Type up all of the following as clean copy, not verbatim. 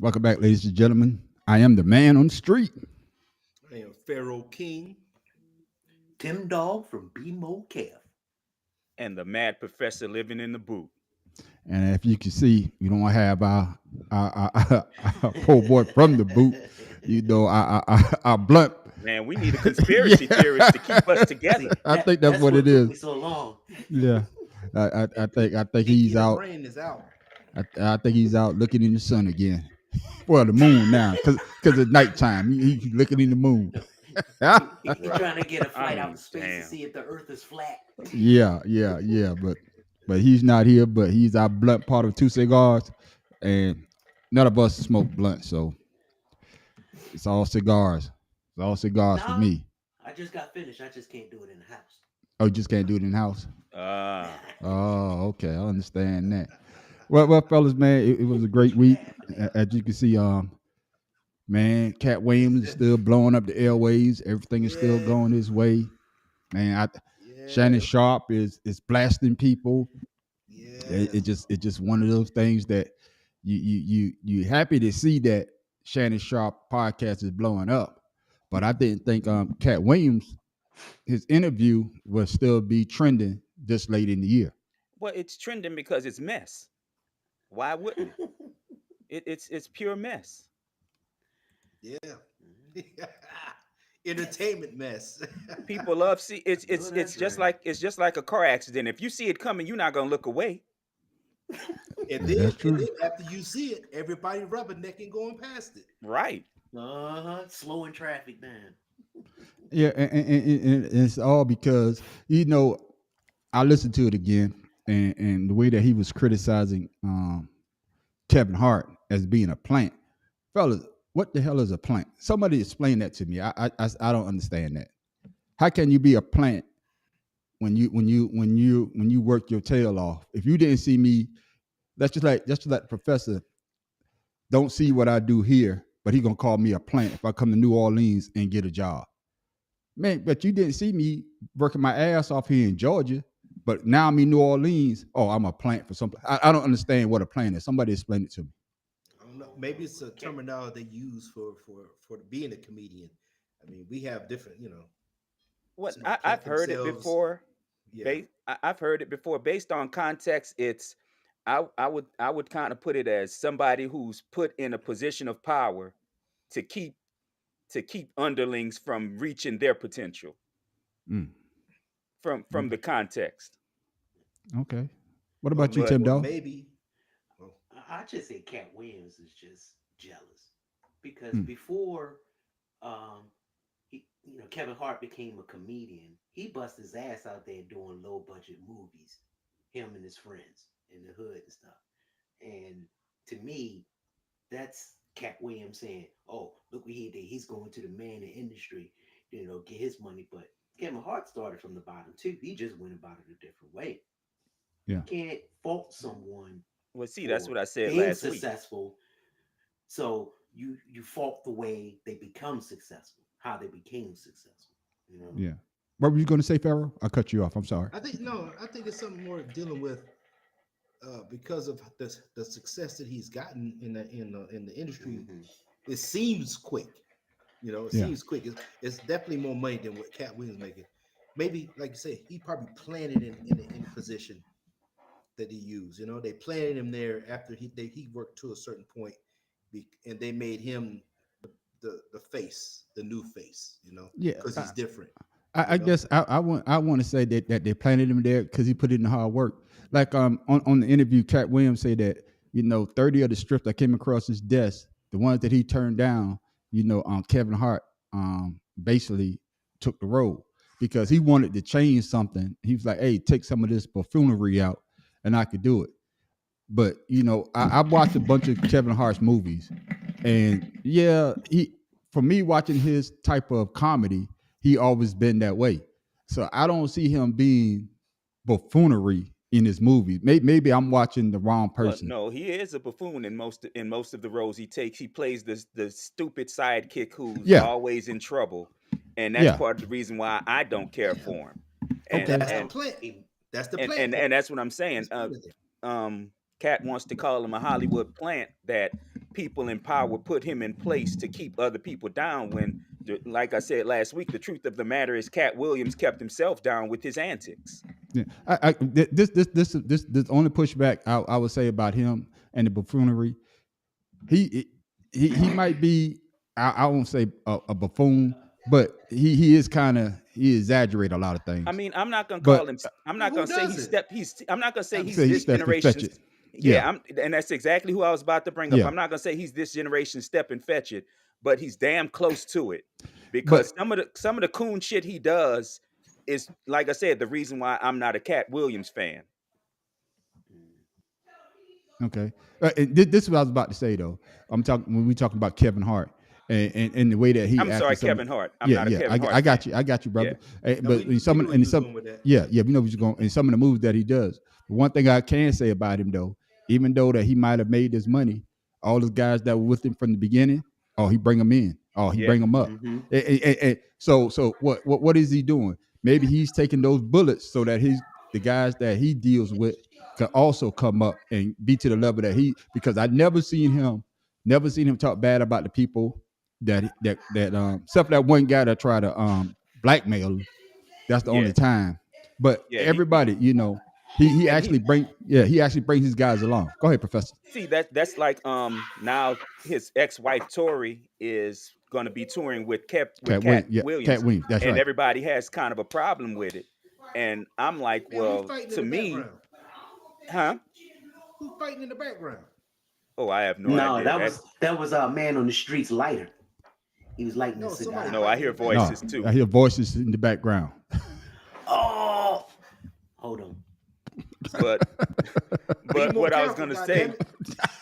Welcome back, ladies and gentlemen. I am the man on the street. I am Pharaoh King. Tim Dog from BMO Kev. And the mad professor living in the boot. And if you can see, we don't have our poor boy from the boot. Our blunt. Man, we need a conspiracy theorist to keep us together. I think that's what it took is. me so long. Yeah, I think Pinky he's the out. brain is out. I think he's out looking in the sun again. Well, the moon now, because it's nighttime. He's looking in the moon. He's trying to get a flight out to space Damn. to see if the Earth is flat. Yeah. But he's not here. But he's our blunt part of two cigars, and none of us smoke blunt, so it's all cigars. It's all cigars for No. me. I just got finished. I just can't do it in the house. Oh, you just can't do it in the house. Ah, Oh, okay, I understand that. Well, fellas, man, it was a great week. As you can see, man, Cat Williams is still blowing up the airways. Everything is still Yeah. going his way. Man, Yeah. Shannon Sharp is blasting people. Yeah. It's just one of those things that you happy to see that Shannon Sharp podcast is blowing up. But I didn't think Cat Williams, his interview will still be trending this late in the year. well, it's trending because it's mess. Why wouldn't it? It's pure mess. Yeah. Entertainment mess. People love see it's Oh, that's just right. like a car accident. If you see it coming, you're not gonna look away. and That's true. then after you see it, everybody rubbernecking going past it. Right. Slowing traffic down. Yeah, and it's all because I listened to it again, and the way that he was criticizing Kevin Hart as being a plant, fellas. What the hell is a plant? Somebody explain that to me. I don't understand that. How can you be a plant when you work your tail off? If you didn't see me, that's just like the professor don't see what I do here, but he gonna call me a plant if I come to New Orleans and get a job. Man, but you didn't see me working my ass off here in Georgia, but now I'm in New Orleans. Oh, I'm a plant for something. I don't understand what a plant is. Somebody explain it to me. I don't know. Maybe it's a terminology they use for being a comedian. I mean, we have different, What somebody I've plant heard it themselves. before. Yeah. I've heard it before. Based on context, it's I would kind of put it as somebody who's put in a position of power to keep underlings from reaching their potential Mm, from the context. okay. What Well, about you, maybe, Tim well, Dog? maybe. Well, I just say Cat Williams is just jealous because Mm, before Kevin Hart became a comedian, he bust his ass out there doing low budget movies, him and his friends in the hood and stuff. And to me, that's Cat Williams saying, "Oh, look what he did. He's going to the man in the industry, get his money." But Kevin Hart started from the bottom too. He just went about it a different way. yeah. You can't fault someone Well, see, that's for what I said being last week. successful. So you fault the way they become successful, how they became successful. You know, Yeah. What were you going to say, Pharaoh? I cut you off. I'm sorry. I think no. I think it's something more dealing with because of the success that he's gotten in the industry. Mhm. It seems quick. It Yeah. seems quick. It's definitely more money than what Cat Williams making. Maybe, like you say, he probably planted in the position that he used. They planted him there after he worked to a certain point, and they made him the face, the new face. Yeah. Because he's different. I guess I want to say that they planted him there because he put in the hard work. Like on the interview, Cat Williams said that 30 of the strips that came across his desk, the ones that he turned down, Kevin Hart basically took the role because he wanted to change something. He was like, "Hey, take some of this buffoonery out, and I could do it." But I watched a bunch of Kevin Hart's movies, and yeah, for me watching his type of comedy, he always been that way. So I don't see him being buffoonery in his movies. Maybe I'm watching the wrong Well, person. no, he is a buffoon in most of the roles he takes. He plays the stupid sidekick who's Yeah, always in trouble, and that's yeah, part of the reason why I don't care for him. And okay, That's the and plant. That's the and plant and, part. and that's what I'm saying. He's planted there. Cat wants to call him a Hollywood plant that people in power put him in place to keep other people down. When, like I said last week, the truth of the matter is Cat Williams kept himself down with his antics. Yeah, this only pushback I would say about him and the buffoonery. He might be, I won't say a buffoon, but he is kind of, he exaggerate a lot of things. I mean, I'm not gonna But call him. I'm not gonna say I'm not gonna say he's say he this stepped and generation's. fetch it. Yeah, and that's exactly who I was about to bring up. Yeah. I'm not gonna say he's this generation's step and fetch it, but he's damn close to it. But Because some of the coon shit he does is, like I said, the reason why I'm not a Cat Williams fan. okay, this is what I was about to say though. I'm talking when we talking about Kevin Hart and the way that he. I'm acted sorry, some- Kevin Hart. I'm not a Kevin Hart. I got you, brother. No, But we in some knew of- where in you was some, going with that. yeah, we know what's going in some of the moves that he does. But one thing I can say about him though, even though that he might have made this money, all those guys that were with him from the beginning, oh, he bring them in, oh, he Yeah. bring them up. Mhm. And so what is he doing? Maybe he's taking those bullets so that the guys that he deals with can also come up and be to the level that because I never seen him talk bad about the people that except that one guy that tried to blackmail him. That's the only Yeah. time. But Yeah, everybody, he and actually brings his guys along. Go ahead, Professor. See, that's like now his ex-wife Tori is gonna be touring with Cat Williams, Cat Williams. That's and right. everybody has kind of a problem with it. And I'm like, Man, well, who's fighting to in the me, background? huh? Who's fighting in the background? Oh, I have no No, idea. that was a man on the streets lighter. He was lighting No, the cigar. somebody- No, I hear voices No, too. I hear voices in the background. Oh, hold on. But Be more what I was careful, gonna say,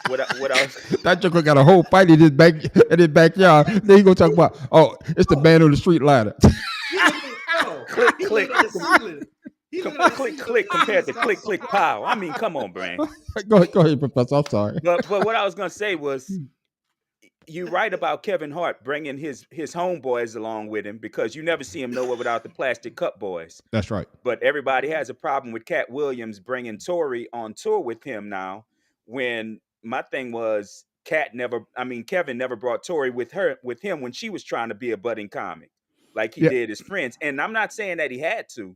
goddammit. what I was That joker got a whole fight in his backyard. Then he gonna talk about, oh, it's the man on the street ladder. He looking at- oh, Click, he click. looking at the ceiling. He looking at the click ceiling. click compared to click click pow. I mean, come on, Brain. go ahead, Professor. I'm sorry. But what I was gonna say was, you're right about Kevin Hart bringing his homeboys along with him, because you never see him nowhere without the plastic cup boys. That's right. But everybody has a problem with Cat Williams bringing Tori on tour with him now. When my thing was, Kevin never brought Tori with him when she was trying to be a budding comic, like he Yeah. did his friends. And I'm not saying that he had to,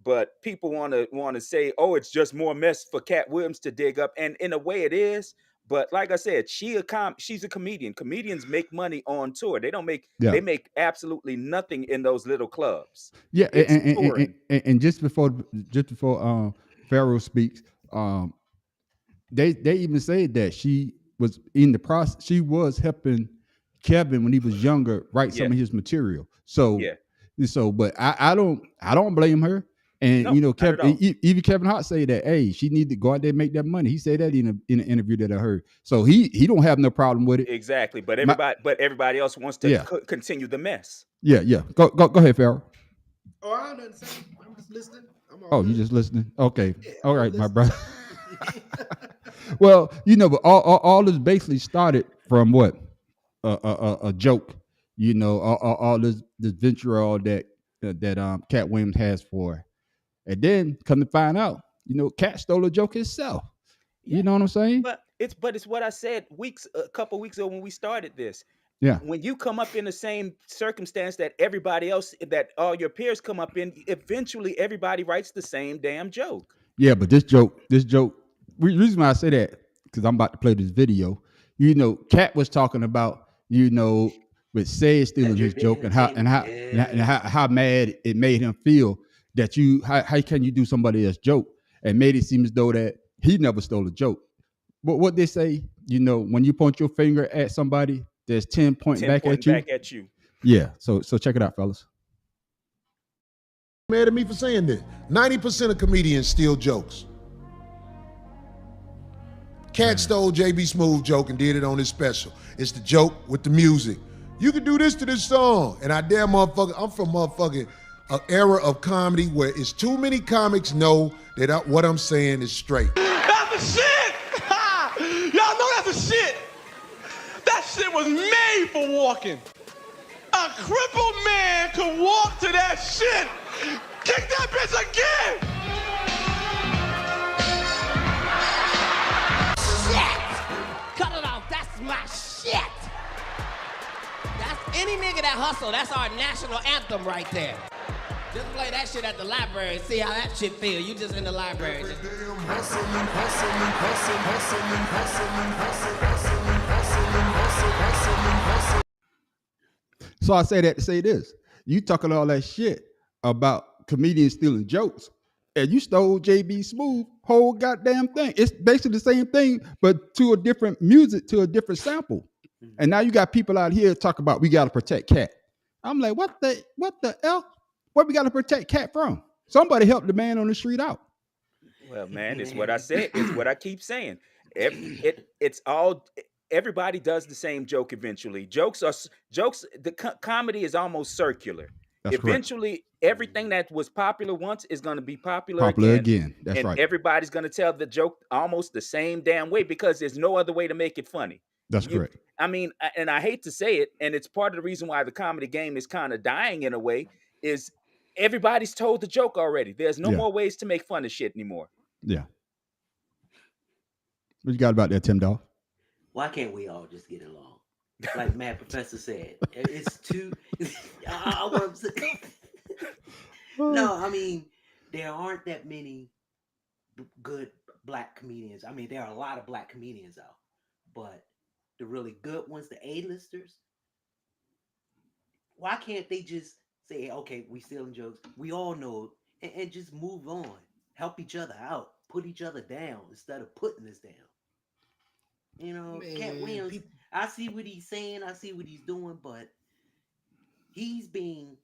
but people want to say, oh, it's just more mess for Cat Williams to dig up, and in a way it is. But like I said, she's a comedian. Comedians make money on tour. They don't make Yeah. they make absolutely nothing in those little clubs. Yeah, It's touring. and just before Pharaoh speaks, they even said that she was in the process. She was helping Kevin when he was younger write some Yeah. of his material. So Yeah. but I don't blame her. And No, not at Kevin, all. even Kevin Hart say that, hey, she need to go out there and make that money. He said that in an interview that I heard. So he don't have no problem with it. Exactly. But My- everybody else wants to Yeah. continue the mess. Yeah. Go ahead, Pharaoh. Oh, I don't understand. I'm just listening. I'm all Oh, you good. just listening? Okay. Yeah, All I'm right, my listening. brother. Well, but all this basically started from what? A joke. All this vitriol that Cat Williams has for her. And then come to find out, Cat stole a joke himself. Yeah. You know what I'm saying? But it's what I said a couple weeks ago when we started this. Yeah. When you come up in the same circumstance that everybody else, that all your peers come up in, eventually everybody writes the same damn joke. Yeah, but this joke, reason why I say that, because I'm about to play this video. Cat was talking about, with Say stealing his joke and how mad it made him feel that how can you do somebody else's joke, and made it seem as though that he never stole a joke. But what they say, when you point your finger at somebody, there's 10 pointing back at you. Yeah. So check it out, fellas. Mad at me for saying this. 90% of comedians steal jokes. Cat stole JB Smooth joke and did it on his special. It's the joke with the music. You can do this to this song. And I dare motherfucker, I'm from motherfucking an era of comedy where it's too many comics know that what I'm saying is straight. That's the shit! Y'all know that's the shit! That shit was made for walking. A crippled man could walk to that shit. Kick that bitch again! Cut it out, that's my Any nigga that hustle, that's our national anthem right there. Just play that shit at the library and see how that shit feel. You just in the library. Just... So I say that to say this. You talking all that shit about comedians stealing jokes, and you stole JB Smooth whole goddamn thing. It's basically the same thing, but to a different music, to a different sample. And now you got people out here talking about we gotta protect Cat. I'm like, what the hell? What we gotta protect Cat from? Somebody help the man on the street out. Well, man, it's what I said. It's what I keep saying. It's all. Everybody does the same joke eventually. Jokes. The comedy is almost circular. That's eventually, correct. Everything that was popular once is going to be popular again. That's and right. Everybody's going to tell the joke almost the same damn way because there's no other way to make it funny. That's correct. I mean, and I hate to say it, and it's part of the reason why the comedy game is kind of dying in a way, is everybody's told the joke already. There's no more ways to make fun of shit anymore. Yeah. What you got about that, Tim Dawg? Why can't we all just get along? Like Mad Professor said, it's too. I want to say. No, I mean, there aren't that many good black comedians. I mean, there are a lot of black comedians out, but the really good ones, the A-listers, why can't they just say, okay, we stealing jokes, we all know, and just move on, help each other out, put each other down instead of putting us down. You know, Cat Williams, I see what he's saying, I see what he's doing, but he's being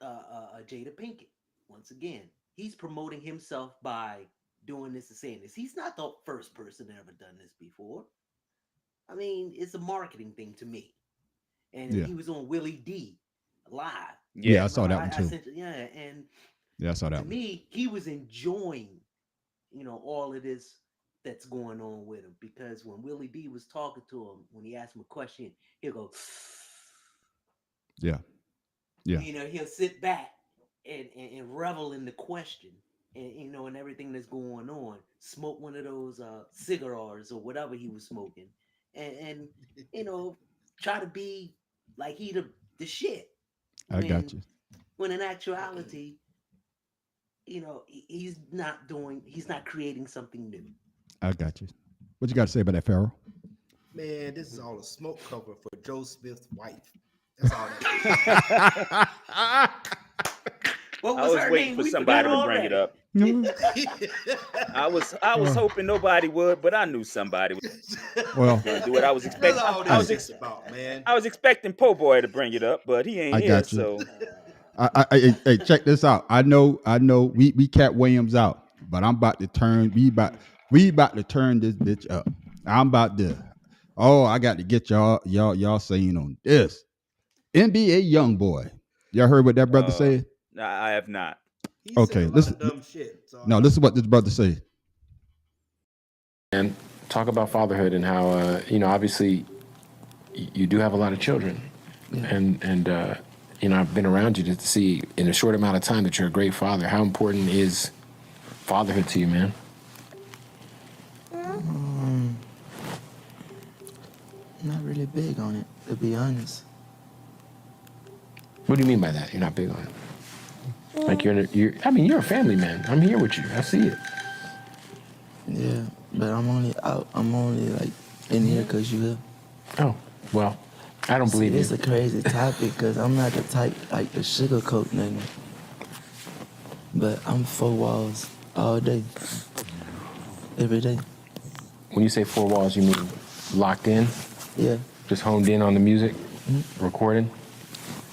Jada Pinkett once again. He's promoting himself by doing this and saying this. He's not the first person ever done this before. I mean, it's a marketing thing to me. And he was on Willie D live. Yeah, I saw that one too. I saw that. To me, he was enjoying, all of this that's going on with him, because when Willie D was talking to him, when he asked him a question, he'll go, yeah. He'll sit back and revel in the question and and everything that's going on. Smoke one of those cigars or whatever he was smoking, and try to be like he the shit. I got you. When in actuality, he's not creating something new. I got you. What you got to say about that, Pharaoh? Man, this is all a smoke cover for Joe Smith's wife. That's all that is. What was I was waiting for somebody to bring it up. I was hoping nobody would, but I knew somebody would. Well, do what I was expecting. I was expecting Po Boy to bring it up, but he ain't here. So, hey, check this out. I know. We Cat Williams out, but I'm about to turn. We about to turn this bitch up. I'm about to. Oh, I got to get y'all saying on this. NBA YoungBoy. Y'all heard what that brother said? I have not. Okay, listen. Dumb shit, so. No, listen what this brother said. And talk about fatherhood and how obviously you do have a lot of children, and I've been around you to see in a short amount of time that you're a great father. How important is fatherhood to you, man? Not really big on it, to be honest. What do you mean by that? You're not big on it? Like you're a family man. I'm here with you. I see it. Yeah, but I'm only out. I'm only like in here because you here. Oh, well, I don't believe you. It's a crazy topic because I'm not the type like to sugarcoat nothing. But I'm 4 walls all day, every day. When you say 4 walls, you mean locked in? Yeah. Just honed in on the music, recording?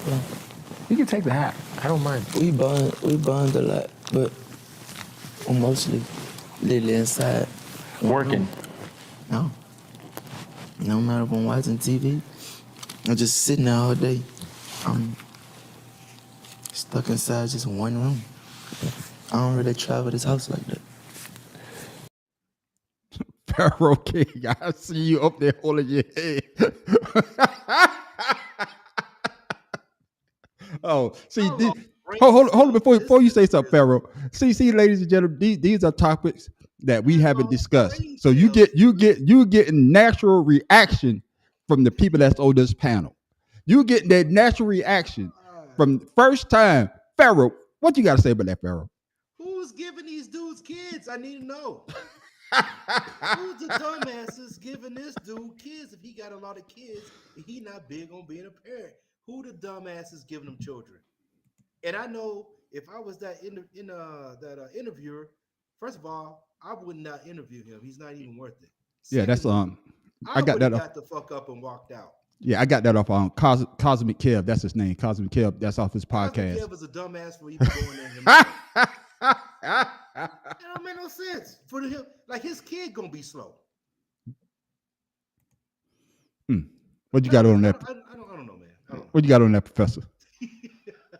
Yeah. You can take the hat. I don't mind. We bond a lot, but I'm mostly literally inside. Working? No. No matter if I'm watching TV, I'm just sitting there all day. I'm stuck inside just one room. I don't really travel this house like that. Pharaoh King, I see you up there holding your head. Oh, see, hold on before you say something, Pharaoh. See, ladies and gentlemen, these are topics that we haven't discussed. So you getting natural reaction from the people that's on this panel. You get that natural reaction from the first time. Pharaoh, what you got to say about that, Pharaoh? Who's giving these dudes kids? I need to know. Who's the dumbasses giving this dude kids if he got a lot of kids and he not big on being a parent? Who the dumbasses giving them children? And I know if I was that interviewer, first of all, I would not interview him. He's not even worth it. Yeah, that's Secondly, I got would that have off. got the fuck up and walked out. Yeah, I got that off on Cosmic Kev. That's his name, Cosmic Kev. That's off his podcast. Kev is a dumbass for even going there. That don't make no sense for him. Like his kid gonna be slow. What you got on that? I don't know, man. What you got on that, Professor?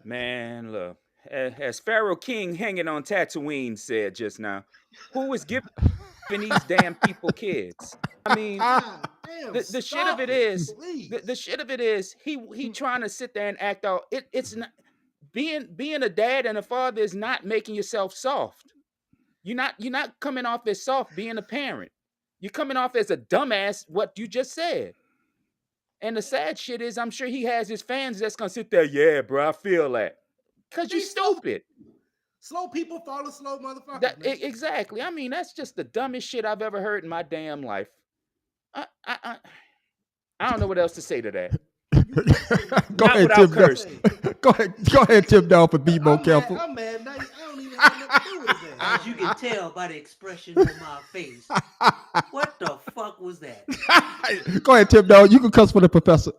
Man, look, as Pharaoh King hanging on Tatooine said just now, who is giving these damn people kids? I mean, the shit of it is, the shit of it is, he trying to sit there and act out. It's not being a dad and a father is not making yourself soft. You're not coming off as soft being a parent. You're coming off as a dumbass. What you just said. And the sad shit is, I'm sure he has his fans that's gonna sit there. Yeah, bro, I feel that. Cause you stupid. Slow people follow slow motherfuckers. Exactly. I mean, that's just the dumbest shit I've ever heard in my damn life. I don't know what else to say to that. Go ahead, Tim. Go ahead, Tim Dolph, and be more careful. I'm mad. Now, I don't even have nothing to do with that. As you can tell by the expression on my face. What the fuck was that? Go ahead, Tim Dolph. You can cuss for the Professor.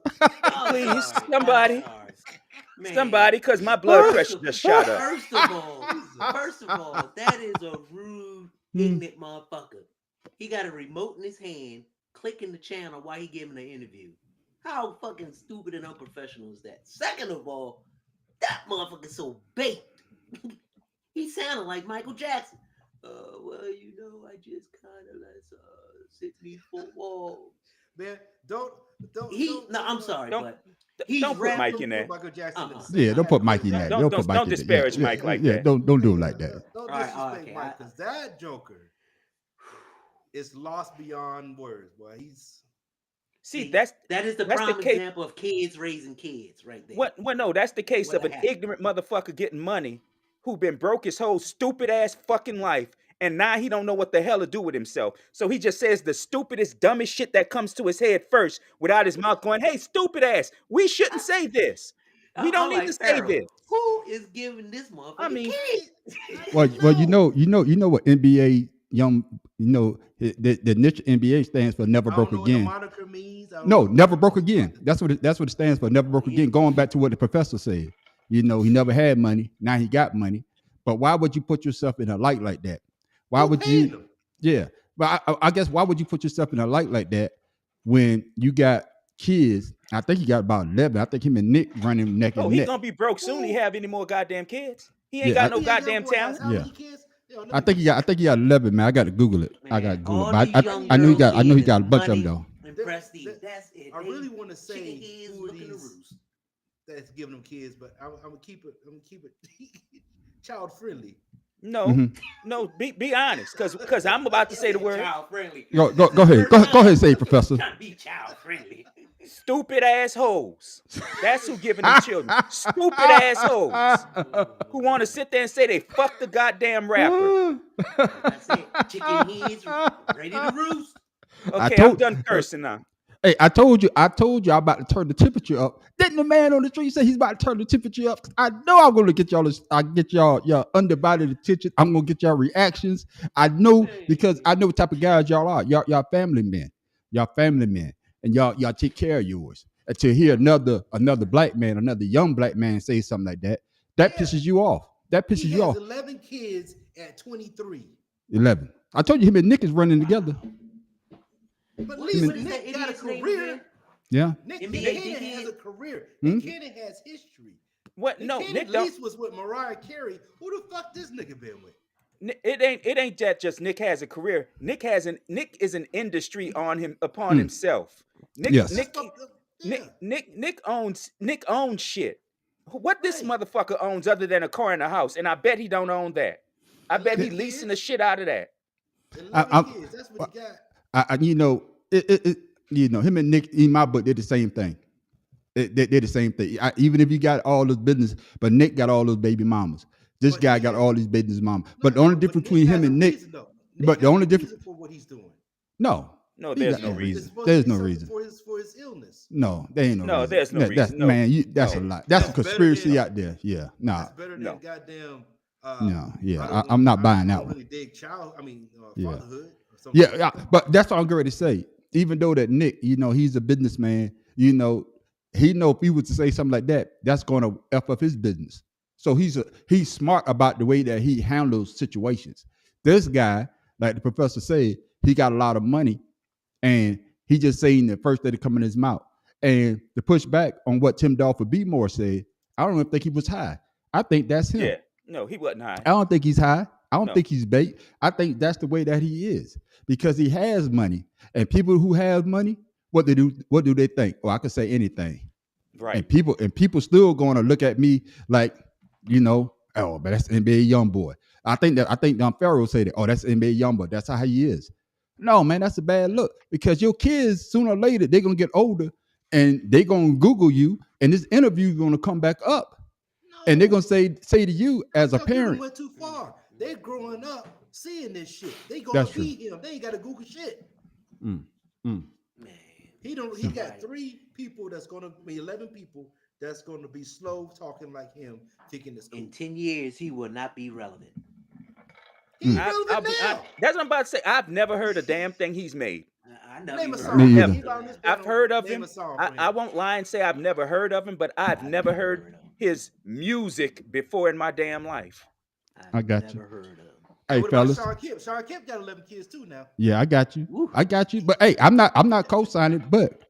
Please, somebody, because my blood pressure just shot up. First of all, that is a rude, ignorant motherfucker. He got a remote in his hand, clicking the channel while he giving an interview. How fucking stupid and unprofessional is that? Second of all, that motherfucker's so baked. He sounded like Michael Jackson. Well, I just kind of let's sit these four walls. Man, I'm sorry, but don't put Mike in there. Michael Jackson. Yeah, don't put Mike in there. Don't disparage Mike like that. Don't do it like that. Don't disrespect Mike, because that Joker is lost beyond words, boy. That is the prime example of kids raising kids right there. Well, no, that's the case of an ignorant motherfucker getting money who been broke his whole stupid ass fucking life, and now he don't know what the hell to do with himself. So he just says the stupidest, dumbest shit that comes to his head first, without his mouth going, "Hey, stupid ass, we shouldn't say this. We don't need to say this." Who is giving this motherfucker kids? Well, you know what NBA the niche NBA stands for never broke again. No, never broke again. That's what it stands for. Never broke again. Going back to what the Professor said. He never had money. Now he got money. But why would you put yourself in a light like that? Why would you? Yeah. But I guess why would you put yourself in a light like that when you got kids? I think he got about 11. I think him and Nick running neck and neck. He's gonna be broke soon. He have any more goddamn kids? He ain't got no goddamn talent. Yeah. I think he got 11, man. I got to Google it. I got to Google it. But I know he got a bunch of them though. That's it. I really want to say who these that's giving them kids, but I'm gonna keep it child friendly. No, no, be honest, because I'm about to say the word. Child friendly. Go ahead. Go ahead and say it, Professor. Be child friendly. Stupid assholes. That's who giving them children. Stupid assholes who want to sit there and say they fuck the goddamn rapper. That's it. Chicken heads ready to roost. Okay, I'm done cursing now. Hey, I told you I'm about to turn the temperature up. Didn't the man on the street say he's about to turn the temperature up? I know I'm gonna get y'all undivided attention. I'm gonna get y'all reactions. I know because I know what type of guys y'all are. Y'all family men. Y'all family men. And y'all take care of yours. And to hear another black man, another young black man say something like that, pisses you off. That pisses you off. 11 kids at 23. 11. I told you him and Nick is running together. But at least Nick got a career. Yeah. Nick Cannon has a career. Nick Cannon has history. What? No, Nick at least was with Mariah Carey. Who the fuck this nigga been with? It ain't that just Nick has a career. Nick is an industry upon himself. Nick owns shit. What this motherfucker owns other than a car and a house, and I bet he don't own that. I bet he leasing the shit out of that. That's what he got. Him and Nick in my book did the same thing. They're the same thing. Even if you got all this business, but Nick got all those baby mamas. This But guy he got has- all these business mamas. No, But the only but difference Nick between has him a and Nick, reason, though. but Nick the has only a difference, reason for what he's doing. no, No, he there's got no no reason. It's supposed There's to be no something reason. for his illness. No, there ain't no No, reason. there's no That's reason. No. man, that's No. a lie. That's a That's better conspiracy than- out there. Yeah, nah, That's better No. than goddamn. no, yeah. don't I'm not I buying that don't one. really dig Yeah. fatherhood. Or something Yeah, like yeah, that. but that's all I'm going to say. Even though that Nick, he's a businessman, he know if he was to say something like that, that's going to f up his business. So he's smart about the way that he handles situations. This guy, like the professor said, he got a lot of money, and he just saying the first thing to come in his mouth. And to push back on what Tim Dolphin B. Moore said, I don't even think he was high. I think that's him. Yeah. No, he wasn't high. I don't think he's high. I don't No. think he's bait. I think that's the way that he is because he has money. And people who have money, what do they think? Oh, I could say anything. Right. And people still going to look at me like, oh, but that's NBA young boy. I think Pharaoh said it. Oh, that's NBA young boy. That's how he is. No, man, that's a bad look because your kids sooner or later they're gonna get older and they're gonna Google you, and this interview is gonna come back up, and they're gonna say to you as a Young people parent. went too far. They're growing up seeing this shit. They gonna That's be him. They ain't got to Google shit. Mm. Man. He got 3 people that's gonna be 11 people that's gonna be slow talking like him, thinking it's cool. In 10 years, he will not be relevant. He's I'll relevant be- now. that's what I'm about to say. I've never heard a damn thing he's made. I know Name a he song. Me relevant. either. Anybody on this I've panel, heard of name him. a song for I him. won't lie and say I've never heard of him, but I've never heard his music before in my damn life. I got you. Never heard of him. Hey, What fellas. about Sean Kemp? Sean Kemp got 11 kids too now. Yeah, I got you. Woo. I got you. But hey, I'm not co-signing. But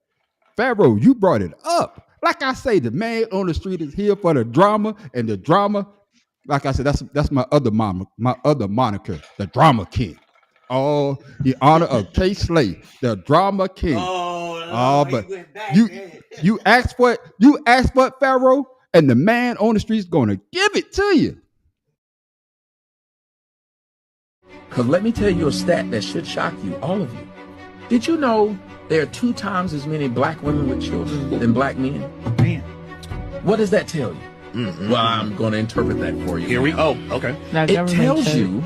Pharaoh, you brought it up. Like I say, the man on the street is here for the drama, and the drama. Like I said, that's my other moniker, the drama king. Oh, the honor of K. Slay, the drama king. Oh, but he went back you there. you asked for it, Pharaoh, and the man on the street is gonna give it to you. Because let me tell you a stat that should shock you, all of you. Did you know there are 2 times as many black women with children than black men? Man. What does that tell you? Well, I'm going to interpret that for you. Here we go. Okay. It tells you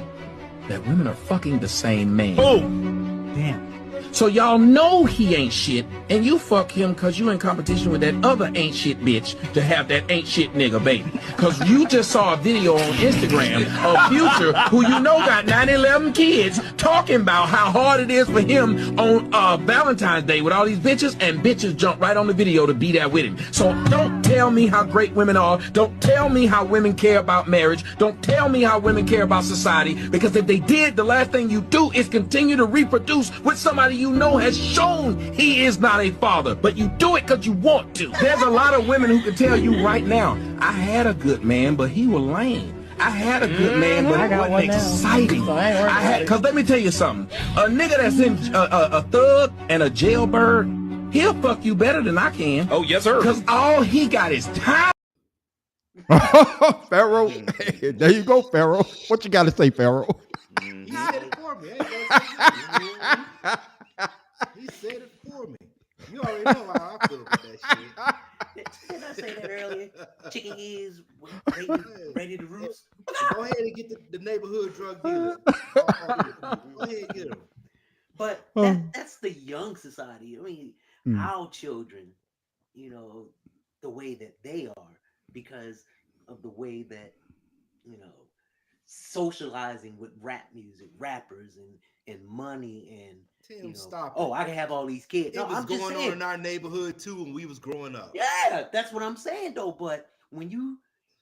that women are fucking the same man. Boom. Damn. So y'all know he ain't shit, and you fuck him because you in competition with that other ain't shit bitch to have that ain't shit nigga baby. Because you just saw a video on Instagram of Future, who you know got 9-11 kids, talking about how hard it is for him on Valentine's Day with all these bitches, and bitches jump right on the video to be there with him. So don't tell me how great women are. Don't tell me how women care about marriage. Don't tell me how women care about society, because if they did, the last thing you do is continue to reproduce with somebody you know has shown he is not a father, but you do it because you want to. There's a lot of women who can tell you right now, I had a good man, but he was lame. I had a good man, but it wasn't exciting. Because let me tell you something. A nigga that's in a thug and a jailbird, he'll fuck you better than I can. Oh, yes, sir. Because all he got is time. Pharaoh, there you go, Pharaoh. What you got to say, Pharaoh? He said it for me. I ain't gonna say it. He said it for me. You already know how I feel about that shit. Didn't I say that earlier? Chicken ears ready to roost. Go ahead and get the neighborhood drug dealer. Go ahead and get him. But that's the young society. I mean, our children, the way that they are, because of the way that, socializing with rap music, rappers, and money, and Tim, stop oh, I can have all these kids. It was going on in our neighborhood too when we was growing up. Yeah, that's what I'm saying though. But when you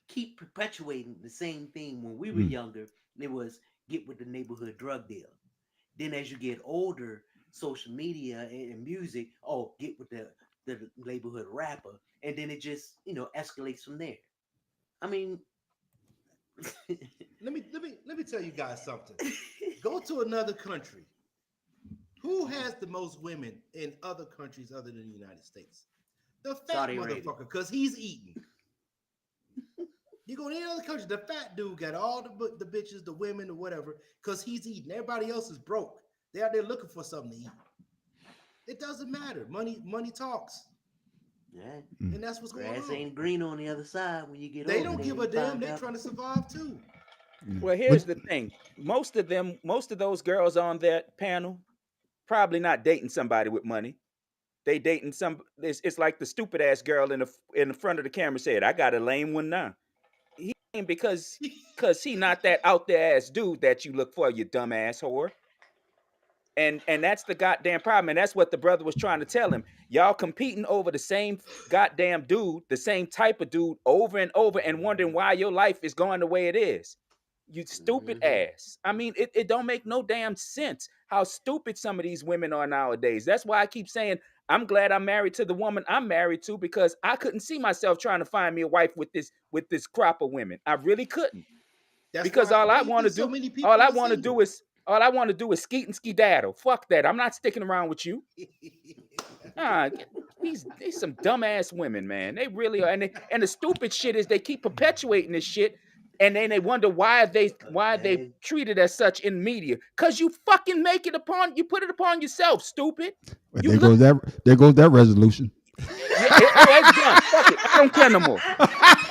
keep perpetuating the same thing when we were younger, it was get with the neighborhood drug deal. Then as you get older, social media and music, get with the neighborhood rapper, and then it just escalates from there. I mean, let me tell you guys something. Go to another country. Who has the most women in other countries other than the United States? The fat Saudi Arabia. motherfucker, because he's eating. You go to any other country, the fat dude got all the bitches, the women, or whatever, because he's eating. Everybody else is broke. They're out there looking for something to eat. It doesn't matter. Money talks. Yeah. And that's what's going Grass on. ain't green on the other side when you get They over don't there. give You a damn. find They out. trying to survive too. Well, here's the thing. Most of those girls on that panel probably not dating somebody with money. They dating some. It's like the stupid ass girl in the front of the camera said, "I got a lame one now." He ain't because he not that out there ass dude that you look for, you dumb ass whore. And that's the goddamn problem. And that's what the brother was trying to tell him. Y'all competing over the same goddamn dude, the same type of dude over and over and wondering why your life is going the way it is. You stupid ass. I mean, it don't make no damn sense how stupid some of these women are nowadays. That's why I keep saying I'm glad I'm married to the woman I'm married to, because I couldn't see myself trying to find me a wife with this crop of women. I really couldn't. That's Because why all I you want to see so do, many all people I are want to single. do is all I want to do is skeet and skedaddle. Fuck that. I'm not sticking around with you. These some dumbass women, man. They really are. And the stupid shit is they keep perpetuating this shit, and then they wonder why they treated as such in media. Cause you fucking make it upon you put it upon yourself, stupid. But You look. there goes that resolution. It's done. Fuck it. I don't care no more.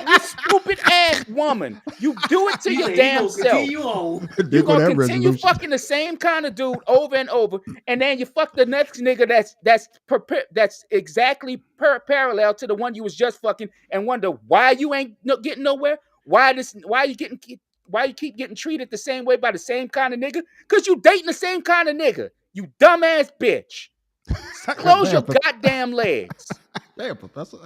You stupid ass woman. You do it to He your said he damn gonna self. continue on. There You go gonna that continue resolution. fucking the same kind of dude over and over, and then you fuck the next nigga that's exactly parallel to the one you was just fucking, and wonder why you ain't getting nowhere. Why you keep getting treated the same way by the same kind of nigga? Cause you dating the same kind of nigga. You dumbass bitch. Close your goddamn legs. Damn, Professor.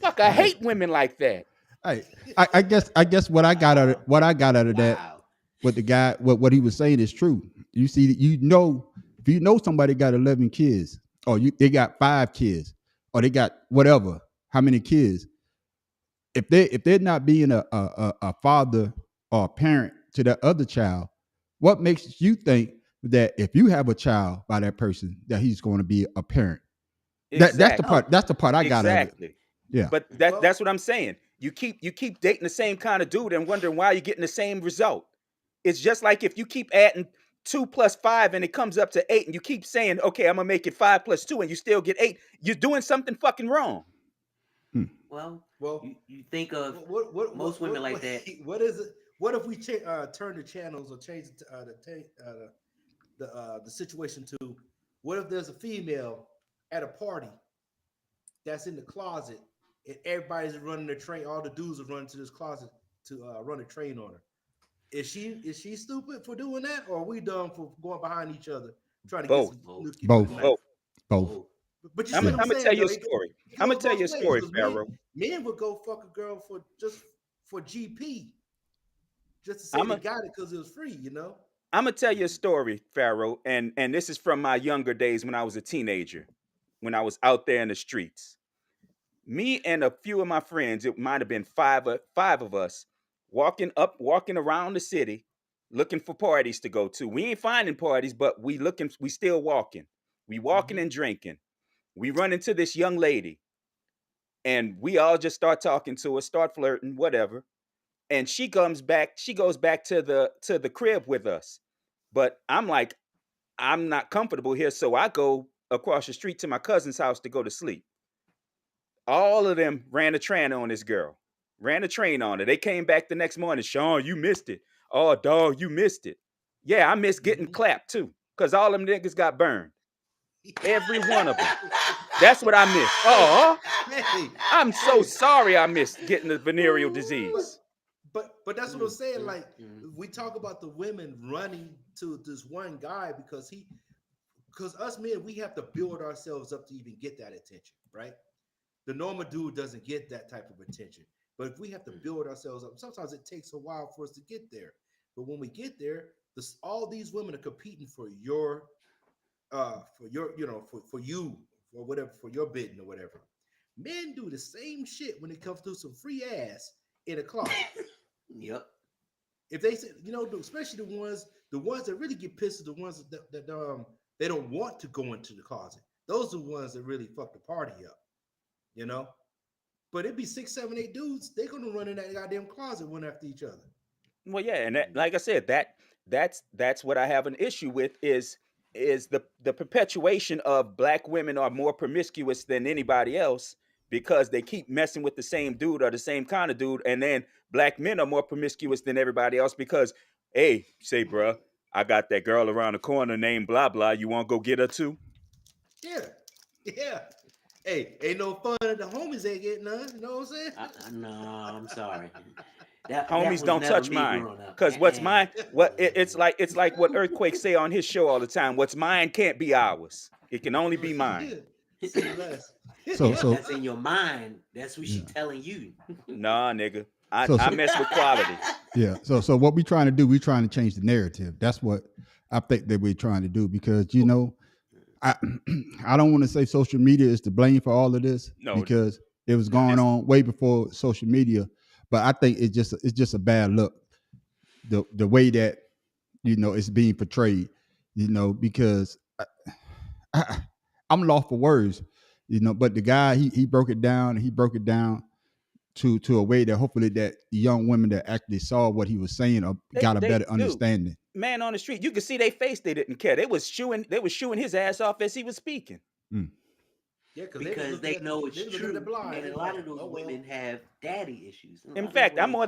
Fuck, I hate women like that. Hey, I guess what I got out of that, Wow. what the guy what he was saying is true. You see, if you know somebody got 11 kids, or they got 5 kids, or they got whatever, how many kids, if they're not being a father or a parent to that other child, what makes you think that if you have a child by that person that he's going to be a parent? Exactly. That's the part I got out of it. Exactly. Yeah. But that's what I'm saying. You keep dating the same kind of dude and wondering why you're getting the same result. It's just like if you keep adding 2 plus 5 and it comes up to 8, and you keep saying, okay, I'm gonna make it 5 plus 2, and you still get 8, you're doing something fucking wrong. Well, Well, you think of what most women like that. What is it? What if we turn the channels or change the situation to? What if there's a female at a party that's in the closet and everybody's running the train? All the dudes are running to this closet to run a train on her. Is she stupid for doing that, or are we dumb for going behind each other trying to get Both. some nookie Both. with a knife? Both. Both. But you I'm see gonna what I'm tell saying? you a Though story. it I'm gonna goes tell you a both ways story, because Pharaoh. men would go fuck a girl for GP, just to say I'm they gonna got it because it was free, you know. I'm gonna tell you a story, Pharaoh, and this is from my younger days when I was a teenager, when I was out there in the streets. Me and a few of my friends, it might have been five of us, walking around the city, looking for parties to go to. We ain't finding parties, but we still walking. We walking and drinking. We run into this young lady, and we all just start talking to her, start flirting, whatever. And she goes back to the crib with us. But I'm like, I'm not comfortable here, so I go across the street to my cousin's house to go to sleep. All of them ran a train on this girl, ran a train on her. They came back the next morning. Sean, you missed it. Oh, dog, you missed it. Yeah, I missed getting clapped too, because all them niggas got burned. Every one of them. That's what I missed. Oh, Hey, I'm so sorry I missed getting the venereal but disease. but that's what I'm saying. Like we talk about the women running to this one guy because us men, we have to build ourselves up to even get that attention, right? The normal dude doesn't get that type of attention. But if we have to build ourselves up, sometimes it takes a while for us to get there. But when we get there, all these women are competing for you or whatever, for your bidding or whatever. Men do the same shit when it comes to some free ass in a closet. Yep. If they say, especially the ones that really get pissed are the ones that they don't want to go into the closet. Those are the ones that really fuck the party up, you know. But it'd be 6, 7, 8 dudes. They're gonna run in that goddamn closet one after each other. Well, yeah, and like I said, that's what I have an issue with is the perpetuation of black women are more promiscuous than anybody else, because they keep messing with the same dude or the same kind of dude, and then black men are more promiscuous than everybody else because, hey, say, bruh, I got that girl around the corner named blah blah. You want to go get her too? Yeah, yeah. Hey, ain't no fun if the homies ain't getting none. You know what I'm saying? No, I'm sorry. That Homies was don't never touch me mine, growing up. cause what's mine, it's like what Earthquake say on his show all the time. What's mine can't be ours. It can only be mine. Say less. Yeah, So that's in your mind. That's what she yeah. telling you. Nah, nigga, So I mess with quality. yeah. So what we trying to do? We trying to change the narrative. That's what I think that we're trying to do because I I don't want to say social media is to blame for all of this No, because it was going it's on way before social media, but I think it's just a bad look the way that it's being portrayed, because I, I'm lost for words, but the guy he broke it down and he broke it down to a way that hopefully that young women that actually saw what he was saying or got a they better do. understanding. Man on the street, you could see they face. They didn't care. They was shooing his ass off as he was speaking. Mm. Yeah, because they know it's they was looking true, at the blind. and They a was lot like, of those oh, well. women have daddy issues. And a In lot of those fact, I'm women- more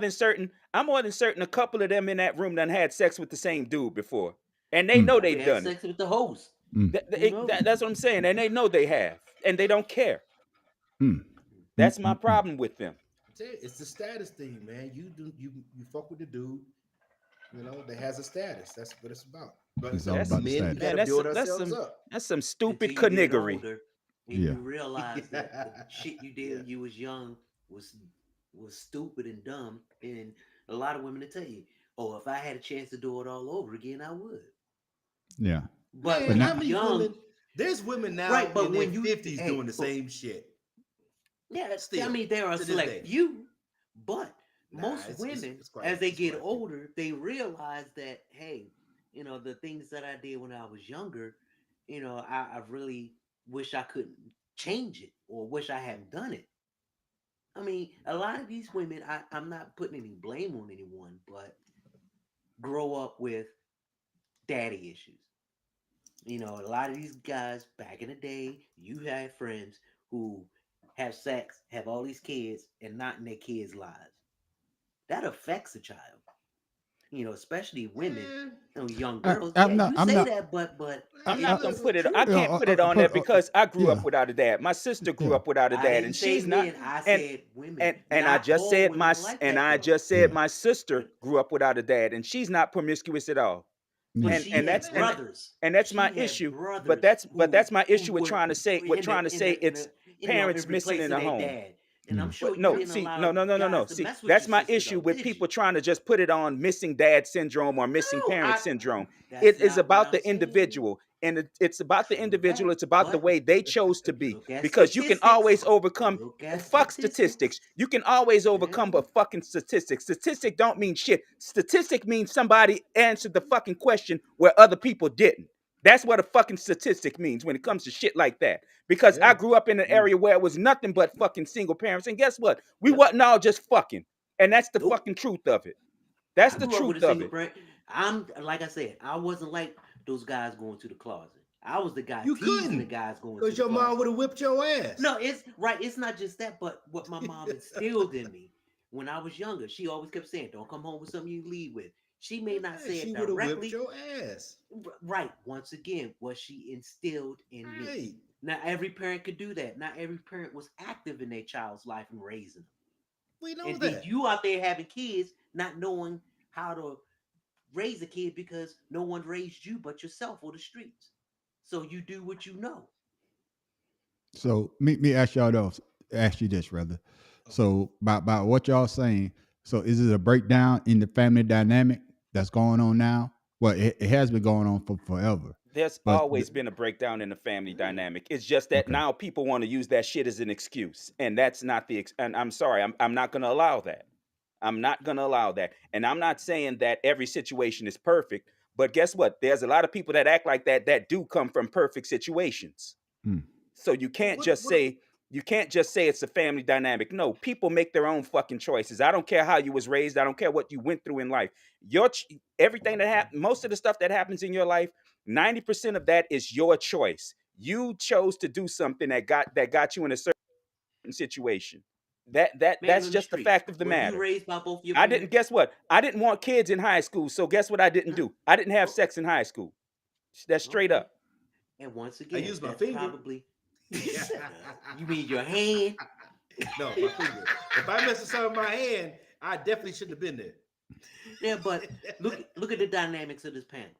than certain a couple of them in that room done had sex with the same dude before, and they Mm. know probably they've had done it. sex with the host. Mm. Who knows? That's what I'm saying, and they know they have, and they don't care. Mm. That's Mm. my Mm. problem with them. It's the status thing, man. You fuck with the dude, that has a status. That's what it's about. But It's it's all up to about the men. We status. got Man, to build ourselves some up. stupid Until you get caniggery. older and Yeah. you realize that the shit you did Yeah. when you was young was stupid and dumb. And a lot of women will tell you, "Oh, if I had a chance to do it all over again, I would." Yeah. But Man, when now- how you're many young, women? There's women now right? But in their when you 50s hey, doing the same shit. yeah, Still, I mean there are to this select day. few, but Nah, most it's women, quite as they it's get quite a few. older, they realize that hey, the things that I did when I was younger, I really wish I could change it or wish I hadn't done it. I mean, a lot of these women, I'm not putting any blame on anyone, but grow up with daddy issues. A lot of these guys back in the day, you had friends who have sex, have all these kids, and not in their kids' lives. That affects a child. Especially women, young girls. Yeah, I'm not. you I'm say not. that, but I'm I, not gonna put it. True. I can't put it on there because I grew yeah. up without a dad. My sister grew Yeah. up without a I dad, didn't and say she's not. men. I And said women. and I Not just all said women are like that I though. just said Yeah. my sister grew up without a dad, and she's not promiscuous at all. But Yeah. she had brothers. And that's She my had issue. But brothers that's my who issue with were trying to say it's parents in missing in replacing the their home. dad. And I'm Well, sure you no, didn't see, allow no. guys to See, mess with that's your my sister issue though, with did people you? trying to just put it on missing dad syndrome or missing No, parent syndrome. that's It is not what about I'm the saying. individual, and it's about the True individual. that. It's about the But way they chose to be, look at because you can always statistics. overcome. Look at Fuck statistics. statistics. You can always overcome Yeah. a fucking statistic. Statistic don't mean shit. Statistic means somebody answered the fucking question where other people didn't. That's what a fucking statistic means when it comes to shit like that. Because I Yeah. grew up in an area where it was nothing but fucking single parents. And guess what? We Yep. wasn't all just fucking. And that's the Nope. fucking truth of it. That's I the grew up with truth a of single it. parent. I'm like I said, I wasn't like those guys going to the closet. I was the guy You teasing the couldn't, guys going to because the your mom closet. would have whipped your ass. No, it's right. It's not just that, but what my mom instilled in me when I was younger. She always kept saying, "Don't come home with something you leave with." She may not say She it would have whipped directly. your ass. Right. Once again, what she instilled in me. Right. Not every parent could do that. Not every parent was active in their child's life and raising them. We know And that. then you out there having kids, not knowing how to raise a kid because no one raised you but yourself or the streets. So you do what you know. So me ask you this rather. So by what y'all saying, so is it a breakdown in the family dynamic that's going on now? Well, it has been going on for forever. There's But always been a breakdown in the family dynamic. It's just that okay. now people want to use that shit as an excuse. And that's not and I'm sorry, I'm not going to allow that. I'm not going to allow that. And I'm not saying that every situation is perfect, but guess what? There's a lot of people that act like that do come from perfect situations. Hmm. So you can't just say it's a family dynamic. No, people make their own fucking choices. I don't care how you was raised. I don't care what you went through in life. Everything that happened, most of the stuff that happens in your life, 90% of that is your choice. You chose to do something that got you in a certain different situation. Man That's on just the street. fact of the Were matter. you raised by both your I parents? didn't. Guess what? I didn't want kids in high school. So guess what I didn't do? I didn't have sex in high school. That's straight Okay. up. And once again, use my that's finger. probably. You mean your hand? No, my finger. If I mess with something in my hand, I definitely shouldn't have been there. Yeah, but look at the dynamics of this panel.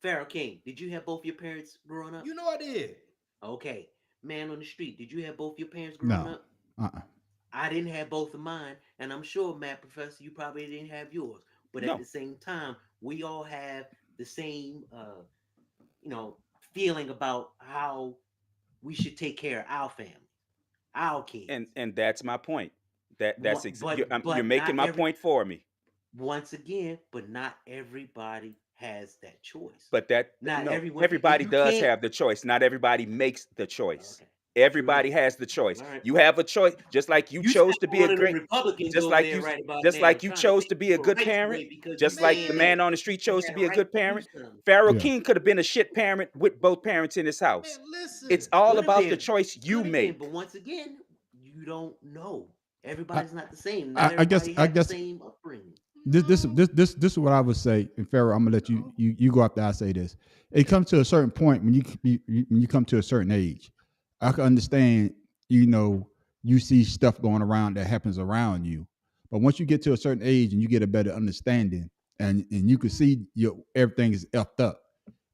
Pharaoh King, did you have both your parents growing up? You know I did. Okay. Man on the street, did you have both your parents growing No. up? I didn't have both of mine, and I'm sure, Matt Professor, you probably didn't have yours. But No. at the same time, we all have the same, feeling about how we should take care of our family, our kids. And that's my point. That's But you're making my point for me. Once again, but not everybody has that choice. But Not everyone. everybody you does can't- have the choice. Not everybody makes the choice. Okay. Everybody has the choice. All right. You have a choice, just like you chose sound to be one a of the great, Republicans just over like there you, right about just now, like you trying to chose take to be a the good rights parent, away because just you like said the man on the street chose you to had be a right good to do parent. something. Pharaoh Yeah. King could have been a shit parent with both parents in his house. Man, listen. It's all Could have about the been. choice you Could have make. been, but once again, you don't know. Everybody's not the same. I Not guess- everybody I had guess- the same upbringing. This is what I would say, and Pharaoh, I'm gonna let you go after I say this. It comes to a certain point when you come to a certain age. I can understand, you see stuff going around that happens around you, but once you get to a certain age and you get a better understanding, and you can see everything is effed up,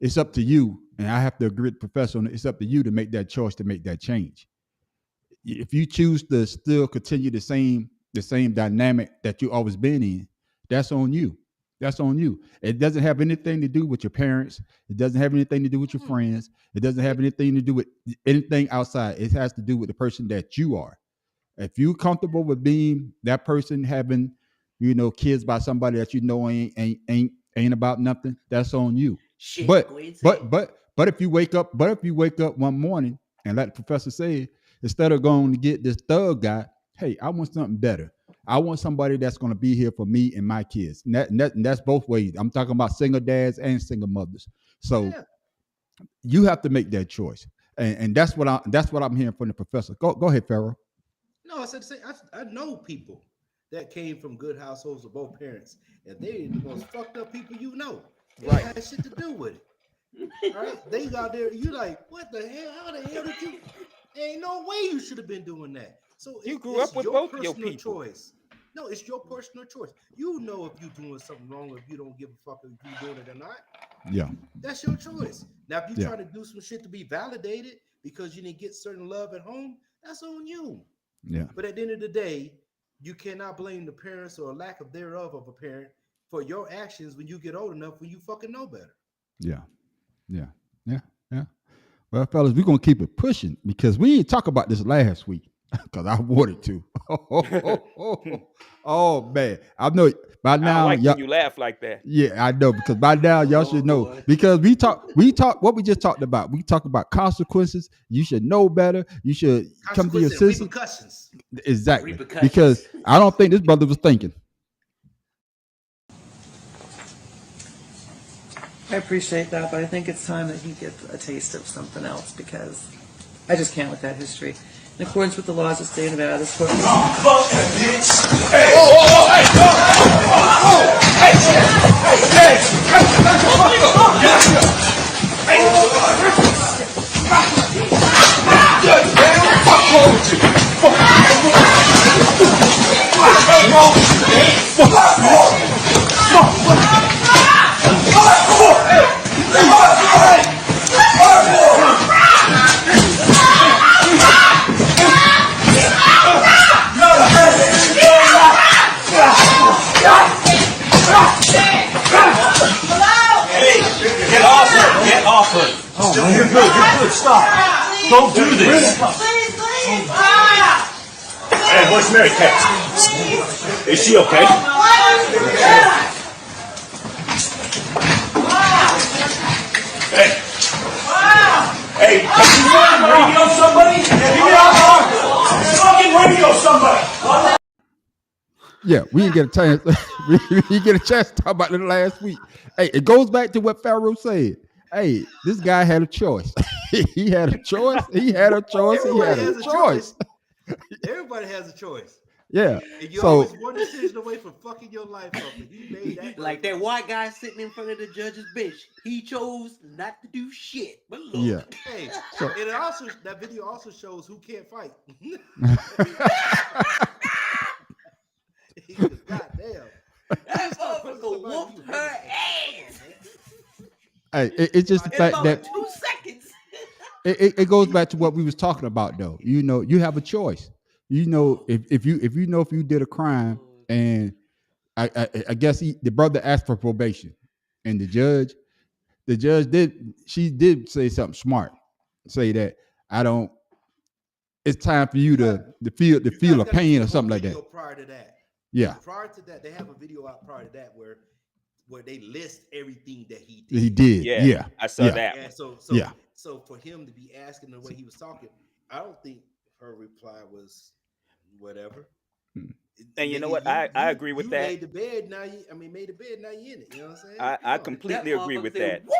it's up to you. And I have to agree with the professor on it. It's up to you to make that choice, to make that change. If you choose to still continue the same dynamic that you always been in, that's on you. That's on you. It doesn't have anything to do with your parents. It doesn't have anything to do with your friends. It doesn't have anything to do with anything outside. It has to do with the person that you are. If you're comfortable with being that person, having, kids by somebody that ain't about nothing, that's on you. Shit, But go ahead and say it. but if you wake up one morning and like the professor said, instead of going to get this thug guy, hey, I want something better. I want somebody that's going to be here for me and my kids. And that's both ways. I'm talking about single dads and single mothers. So Yeah. you have to make that choice, and that's what I'm hearing from the professor. Go ahead, Pharaoh. No, I said to say I know people that came from good households with both parents, and they the most fucked up people you know. They Right. had shit to do with it. All right, they out there. You like, what the hell? How the hell did you? Ain't no way you should have been doing that. So You it's grew up with both your personal people. choice. No, it's your personal choice. You know if you're doing something wrong, or if you don't give a fuck if you're doing it or not. Yeah, That's your choice. Now, if you're Yeah. trying to do some shit to be validated because you didn't get certain love at home, that's on you. yeah, But at the end of the day, you cannot blame the parents or lack of thereof of a parent for your actions when you get old enough when you fucking know better. yeah, yeah, yeah, yeah. Well, fellas, we're gonna keep it pushing because we didn't talk about this last week because I wanted to. Oh man, I know by I don't now like y'all. when you laugh like that. Yeah, I know because by now y'all should know boy. because we talk what we just talked about. We talk about consequences. You should know better. You should come to your Consequences and senses. repercussions. Exactly, Repercussions. because I don't think this brother was thinking. I appreciate that, but I think it's time that he gets a taste of something else because I just can't with that history. In accordance with the laws of the state of Nevada, this court. Get off her! Get off her! You're good, stop! Don't do this! Hey, where's Mary Kate? Is she okay? Hey! Hey, can you radio somebody? Give me a fucking radio somebody! Yeah, we didn't get a chance. we didn't get a chance to talk about it last week. Hey, it goes back to what Pharaoh said. Hey, this guy had a choice. He had a choice. He had a choice. He had Everybody a has a choice. choice. Everybody has a choice. Yeah. And you're So always one decision away from fucking your life up. And he made that Like that verdict. white guy sitting in front of the judge's bench. He chose not to do shit. But yeah. look. Hey, So and it also that video also shows who can't fight. Because goddamn, That you start punching motherfucker somebody, whooped you her hurt. ass hey, it's just the in fact about that 2 seconds. it goes back to what we was talking about though. You have a choice. If you did a crime and I guess the brother asked for probation and the judge did say something smart. Say that I don't it's time for you got to you feel guys a got to see pain the or whole something like video that. prior to that. Yeah. Prior to that, they have a video out prior to that where they list everything that he He did. did. Yeah, Yeah. I saw Yeah. that And one. Yeah. so for him to be asking the way he was talking, I don't think her reply was whatever. And you know Nigga, what? I agree with you that. made the bed, now you made the bed, now you in it. You know what I'm saying? I Come on. That completely agree motherfucker with said, that. "Woo!"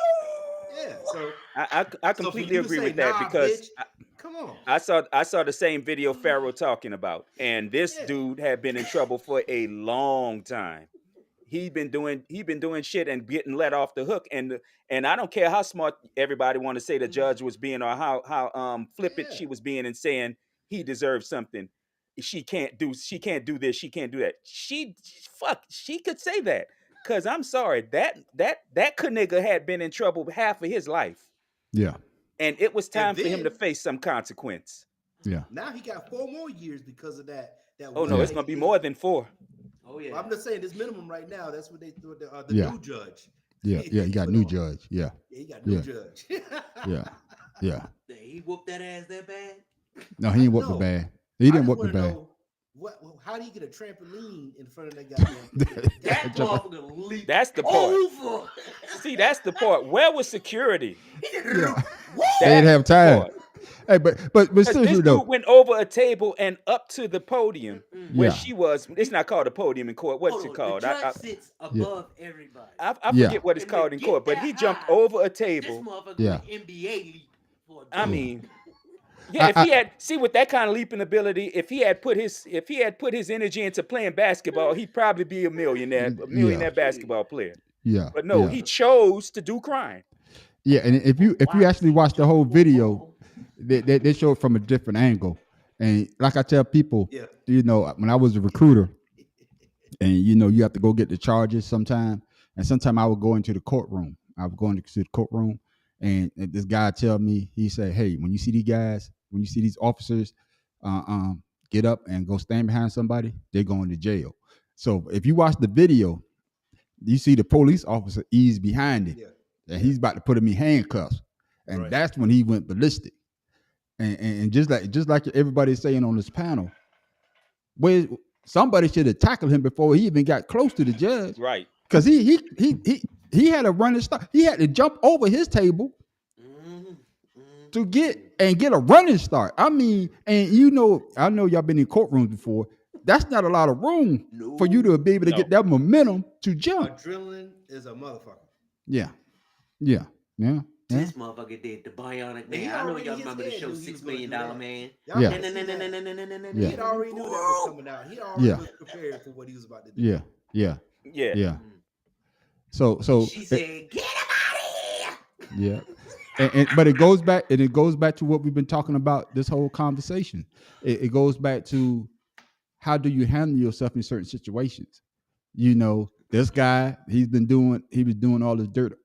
Yeah. So I so for completely you to agree say, with that nah, because bitch, come on. I saw the same video Pharaoh talking about, and this Yeah. dude had been in trouble for a long time. He been doing shit and getting let off the hook, and I don't care how smart everybody want to say the judge was being or how flippant Yeah. she was being and saying he deserves something. She can't do this, she can't do that. She could say that. Cause I'm sorry, that nigga had been in trouble half of his life. Yeah. And it was And time for him to then face some consequence. Yeah. now he got 4 more years because of that Oh one no, Yeah. it's that gonna he be did. more than 4. Oh yeah. Well, I'm just saying this minimum right now. That's what they do. The Yeah. new judge. Yeah. Yeah. They You got put new on. judge. Yeah. Yeah, he got new Yeah. judge. Yeah. Yeah. He whooped that ass that bad. No, he I didn't whoop the know. bad. He I didn't just whoop the want to bad. know how do you get a trampoline in front of that goddamn thing? That Just like- motherfucker leaped That's the part. over. See, that's the part. Where was security? yeah. Woo! They didn't That's have the time. part. Hey, but Because seriously this though. dude went over a table and up to the podium where Yeah. she was. It's not called a podium in court. What's Hold it on. The called? judge sits Yeah. above everybody. I Yeah. forget what it's And called to in court, get but that he jumped high, over a this table. motherfucker Yeah. went NBA leap for a I jump. Yeah. mean, yeah, if I he had with that kind of leaping ability, if he had put his energy into playing basketball, he'd probably be a yeah. millionaire basketball player. Yeah. But no, Yeah. he chose to do crime. Yeah. And if you Why? actually He watch the jumped whole for a video, ball. they show it from a different angle. And like I tell people, Yeah. when I was a recruiter, and you have to go get the charges sometime, and sometime I would go into the courtroom. I would go into the courtroom, and this guy tell me, he said, "Hey, when you see these guys, when you see these officers, uh, um, get up and go stand behind somebody, they're going to jail." So if you watch the video, you see the police officer ease behind him, Yeah. and he's about to put him in handcuffs, and Right. that's when he went ballistic. And just like everybody's saying on this panel, where somebody should have tackled him before he even got close to the judge, Right. because he had a running start. He had to jump over his table to get a running start. I mean, and I know y'all been in courtrooms before. That's not a lot of room for you to be able to No. get that momentum to jump. Adrenaline is a motherfucker. Yeah, yeah, yeah, yeah, This motherfucker did the bionic And he man. I know already y'all in his remember the head show knew he Six was gonna Million do Dollar that. Man. Y'all Yeah. might have seen that. He Yeah. had already knew that was coming out. He already Yeah. was prepared for what he was about to do. yeah, yeah, Yeah. yeah. So She said, "Get him out of here." yeah. But it goes back, to what we've been talking about this whole conversation. It goes back to how do you handle yourself in certain situations. This guy, he was doing all this dirt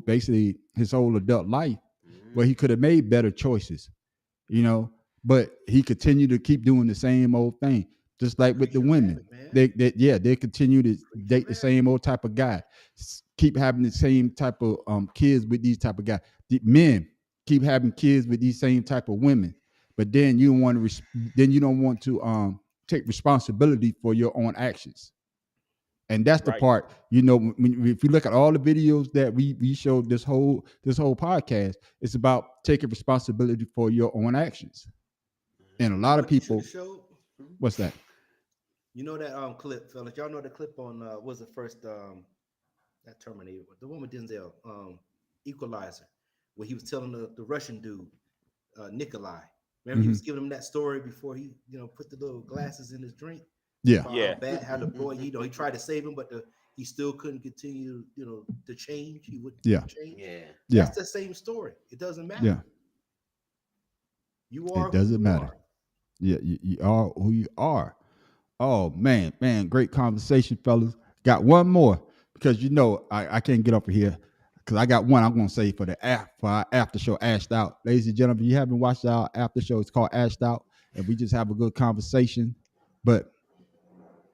basically his whole adult life, where he could have made better choices, but he continued to keep doing the same old thing, just like with the Creature of women. habit, man. They continue to date the same old type of guy, keep having the same type of kids with these type of guys. The men keep having kids with these same type of women, but then you don't want to take responsibility for your own actions. And that's the Right. part, if you look at all the videos that we showed this whole podcast, it's about taking responsibility for your own actions. And a You lot know of what you should people, have showed? what's that? You know that clip, fellas. Y'all know the clip on what was the first that Terminator, the one with Denzel, Equalizer, where he was telling the Russian dude, Nikolai, Remember, he was giving him that story before he, put the little glasses in his drink. Yeah. About Yeah. how bad, how the boy, he tried to save him, but he still couldn't continue, to change. He wouldn't Yeah. change. Yeah. Yeah. That's the same story. It doesn't matter. Yeah. You are It who doesn't you matter. are. Yeah, you are who you are. Oh man, great conversation, fellas. Got one more because I can't get up here because I got one I'm gonna say for our after show, Ashed Out. Ladies and gentlemen, if you haven't watched our after show, it's called Ashed Out, and we just have a good conversation. But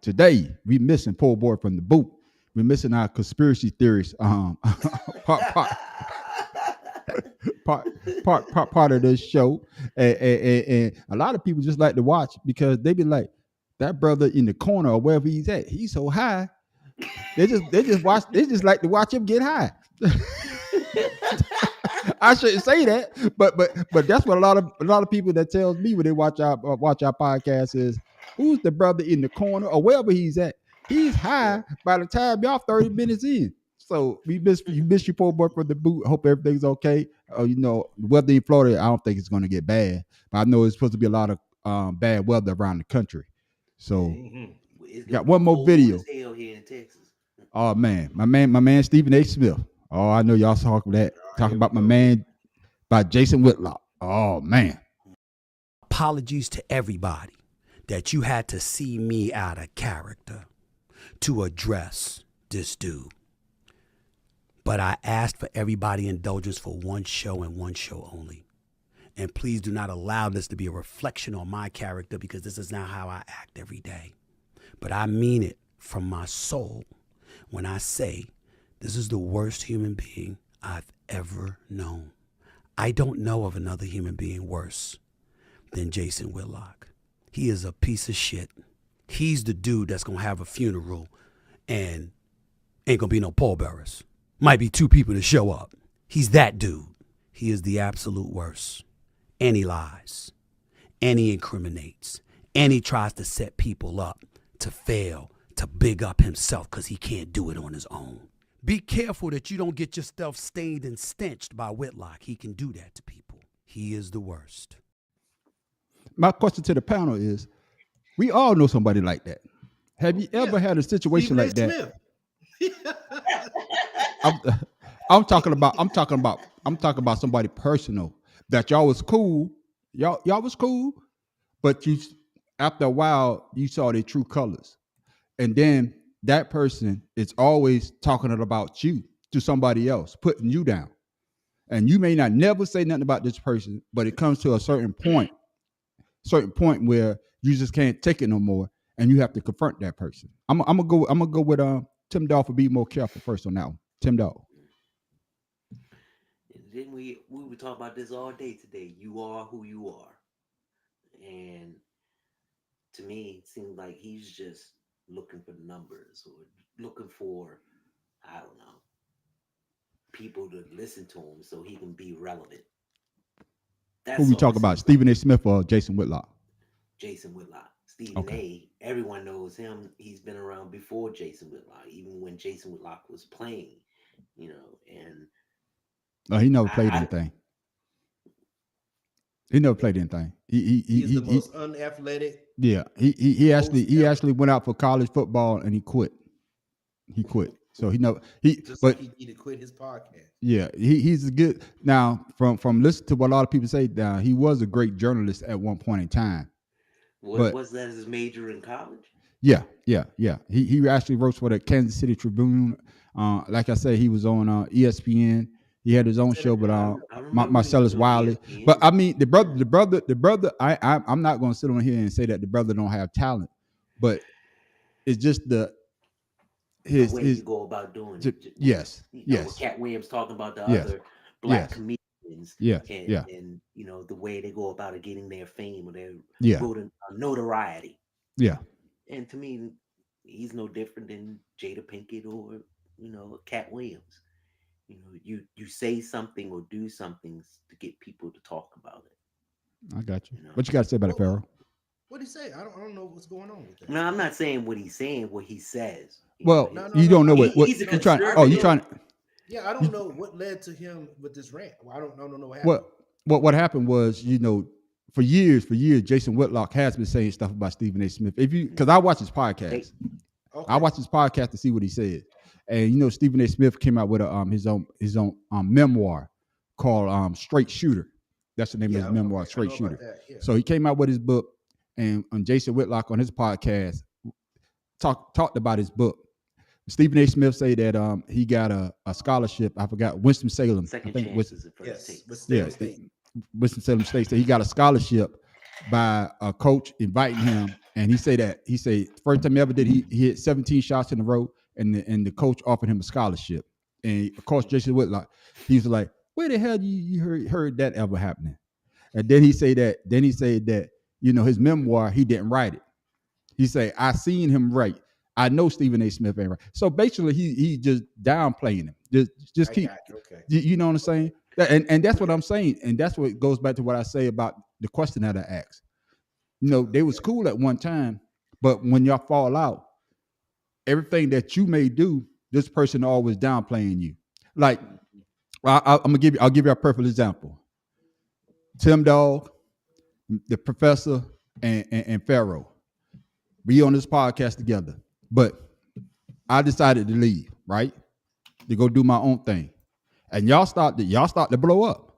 today we missing poor boy from the boot. We're missing our conspiracy theories. Part of this show, and a lot of people just like to watch because they be like, that brother in the corner or wherever he's at, he's so high. They just like to watch him get high. I shouldn't say that, but that's what a lot of people that tells me when they watch our podcast is, who's the brother in the corner or wherever he's at? He's high by the time y'all 30 minutes in. So you miss your poor boy from the boot. Hope everything's okay. The weather in Florida, I don't think it's going to get bad, but I know it's supposed to be a lot of bad weather around the country. So got one more video. Hell here in Texas. Oh man, my man Stephen A. Smith. Oh, I know y'all talking that. Talking about my man by Jason Whitlock. Oh man. Apologies to everybody that you had to see me out of character to address this dude. But I asked for everybody indulgence for one show and one show only. And please do not allow this to be a reflection on my character because this is not how I act every day. But I mean it from my soul when I say this is the worst human being I've ever known. I don't know of another human being worse than Jason Whitlock. He is a piece of shit. He's the dude that's going to have a funeral and ain't going to be no pallbearers. Might be 2 people to show up. He's that dude. He is the absolute worst. And he lies. And he incriminates. And he tries to set people up to fail, to big up himself because he can't do it on his own. Be careful that you don't get yourself stained and stenched by Whitlock. He can do that to people. He is the worst. My question to the panel is, we all know somebody like that. Have you ever had a situation like that? I'm talking about somebody personal that y'all was cool. Y'all was cool, but after a while you saw their true colors. And then that person is always talking about you to somebody else, putting you down. And you may not never say nothing about this person, but it comes to a certain point where you just can't take it no more, and you have to confront that person. I'm gonna go with Tim Dog for being more careful first on that one. Tim Dog. And then we were talking about this all day today. You are who you are, and to me, it seems like he's just looking for numbers or looking for, I don't know, people to listen to him so he can be relevant. That's who we talk about, Stephen A. Smith or Jason Whitlock? Jason Whitlock. Stephen A., everyone knows him. He's been around before Jason Whitlock, even when Jason Whitlock was playing, and he never played anything. He never played anything. He's the most unathletic. Yeah, he actually went out for college football and he quit. So he like he need to quit his podcast. Yeah, he's a good now from listening to what a lot of people say. Now he was a great journalist at one point in time. Was that his major in college? Yeah. He actually wrote for the Kansas City Tribune. Like I said, he was on ESPN. He had his own show, but Marcellus Wiley. But I mean, the brother. I'm not going to sit on here and say that the brother don't have talent, but it's just the way you go about doing it. Yes. Cat Williams talking about the other black comedians. And the way they go about it, getting their fame or their notoriety. Yeah. And to me, he's no different than Jada Pinkett or Cat Williams. You say something or do something to get people to talk about it. I got you. What you got to say about it, Pharaoh? What did he say? I don't know what's going on with that. No, I'm not saying what he's saying. What he says. Well, you don't know what he's you're trying. Oh, you're trying. Yeah, I don't know what led to him with this rant. Well, I don't know what happened. What happened was, for years, Jason Whitlock has been saying stuff about Stephen A. Smith. Because I watch his podcast, I watch his podcast to see what he says. And Stephen A. Smith came out with his own memoir called Straight Shooter. That's the name of his memoir, Straight Shooter. So he came out with his book, and Jason Whitlock on his podcast talked about his book. Stephen A. Smith say that he got a scholarship. I forgot, Winston-Salem. Second I think chances at first takes. Winston-Salem State. So he got a scholarship by a coach inviting him, and he said first time he ever did, he hit 17 shots in a row, and the coach offered him a scholarship. And of course, Jason Whitlock, he was like, "Where the hell you heard that ever happening?" And then he said that his memoir, he didn't write it. He said, "I seen him write. I know Stephen A. Smith ain't right." So basically, he just downplaying him. Just keep. You know what I'm saying? And that's what I'm saying. And that's what goes back to what I say about the question that I asked. They was cool at one time, but when y'all fall out, everything that you may do, this person always downplaying you. Like I'll give you a perfect example. Tim Dog, the professor, and Pharaoh. We on this podcast together. But I decided to leave, right? To go do my own thing. And y'all start to blow up.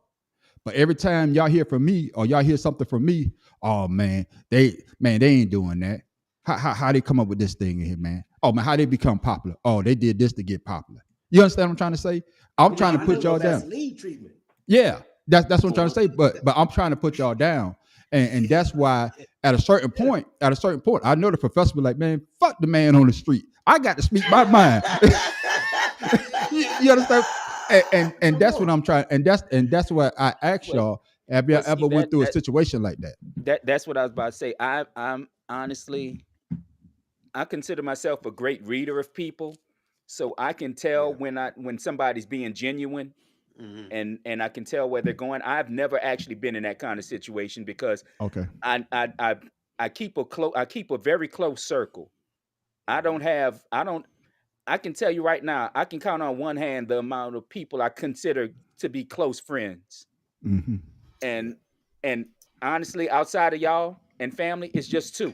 But every time y'all hear from me or y'all hear something from me, oh man, they ain't doing that. How they come up with this thing in here, man? Oh man, how they become popular? Oh, they did this to get popular. You understand what I'm trying to say? I'm trying to put y'all down. Lead treatment. Yeah, that's what I'm trying to say. But I'm trying to put y'all down. And that's why at a certain point, I know the professor was like, "Man, fuck the man on the street. I got to speak my mind." you understand? And that's what I'm trying. And that's what I asked y'all. Have you ever went through a situation like that? That's what I was about to say. I'm honestly, I consider myself a great reader of people, so I can tell when somebody's being genuine. Mm-hmm. And I can tell where they're going. I've never actually been in that kind of situation because I keep a very close circle. I can tell you right now, I can count on one hand the amount of people I consider to be close friends. Mm-hmm. And honestly, outside of y'all and family, it's just two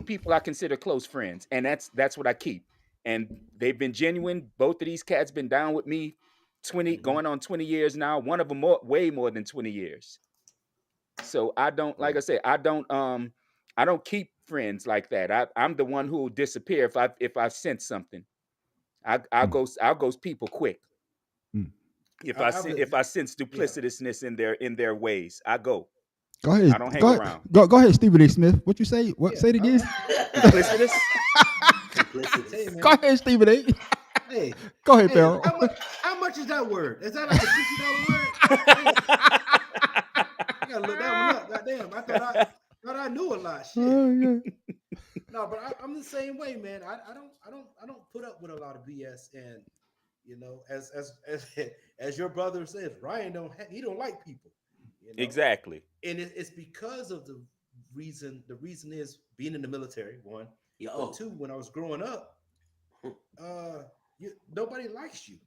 people I consider close friends, and that's what I keep. And they've been genuine. Both of these cats been down with me 20 going on 20 years now. One of them way more than 20 years. So I don't, like I say, I don't keep friends like that. I'm the one who will disappear if I sense something. I'll go people quick. If I sense duplicitousness in their ways, I go. Go ahead. I don't hang around. Go ahead, Stephen A. Smith. What you say? Say it again. Duplicitous. Go ahead, Stephen A. Hey, go ahead, Pharaoh. How much is that word? Is that like a $50 word? I gotta look that one up. Goddamn, I thought I knew a lot. Shit. No, but I'm the same way, man. I don't put up with a lot of BS, and as your brother says, Ryan don't like people. Exactly. And it's because of the reason. The reason is being in the military. One, but two, when I was growing up, nobody likes you.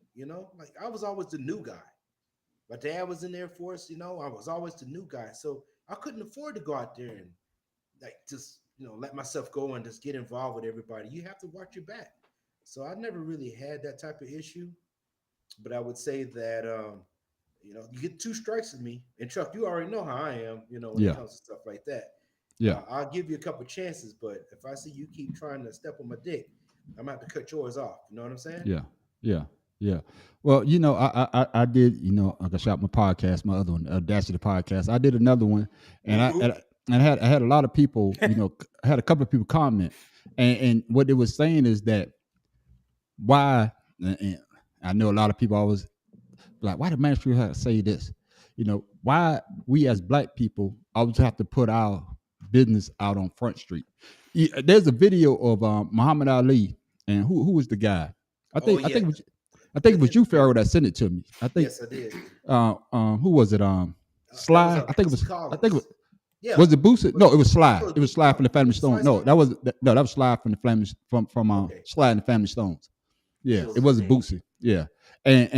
Like I was always the new guy. My dad was in the Air Force. I was always the new guy, so I couldn't afford to go out there and like just let myself go and just get involved with everybody. You have to watch your back. So I never really had that type of issue, but I would say that you get 2 strikes with me, and Chuck, you already know how I am. When it comes to stuff like that. Yeah, I'll give you a couple chances, but if I see you keep trying to step on my dick, I'm gonna have to cut yours off. You know what I'm saying? Yeah. Well, I did. I shot my podcast, my other one, Audacity podcast. I did another one, and I had a lot of people. I had a couple of people comment, and what they were saying is that why. And I know a lot of people always like, why the mainstream have to say this? Why we as black people always have to put our business out on Front Street. There's a video of Muhammad Ali, and who was the guy? I think it was you, Pharaoh, that sent it to me. I think. Yes, I did. Who was it? Sly. I think it was. Yeah. Was it Boosie? No, it was Sly. It was Sly from the Family Stone. No, that was Sly from the Family from Sly and the Family Stones. Yeah, it wasn't Boosie. Yeah, and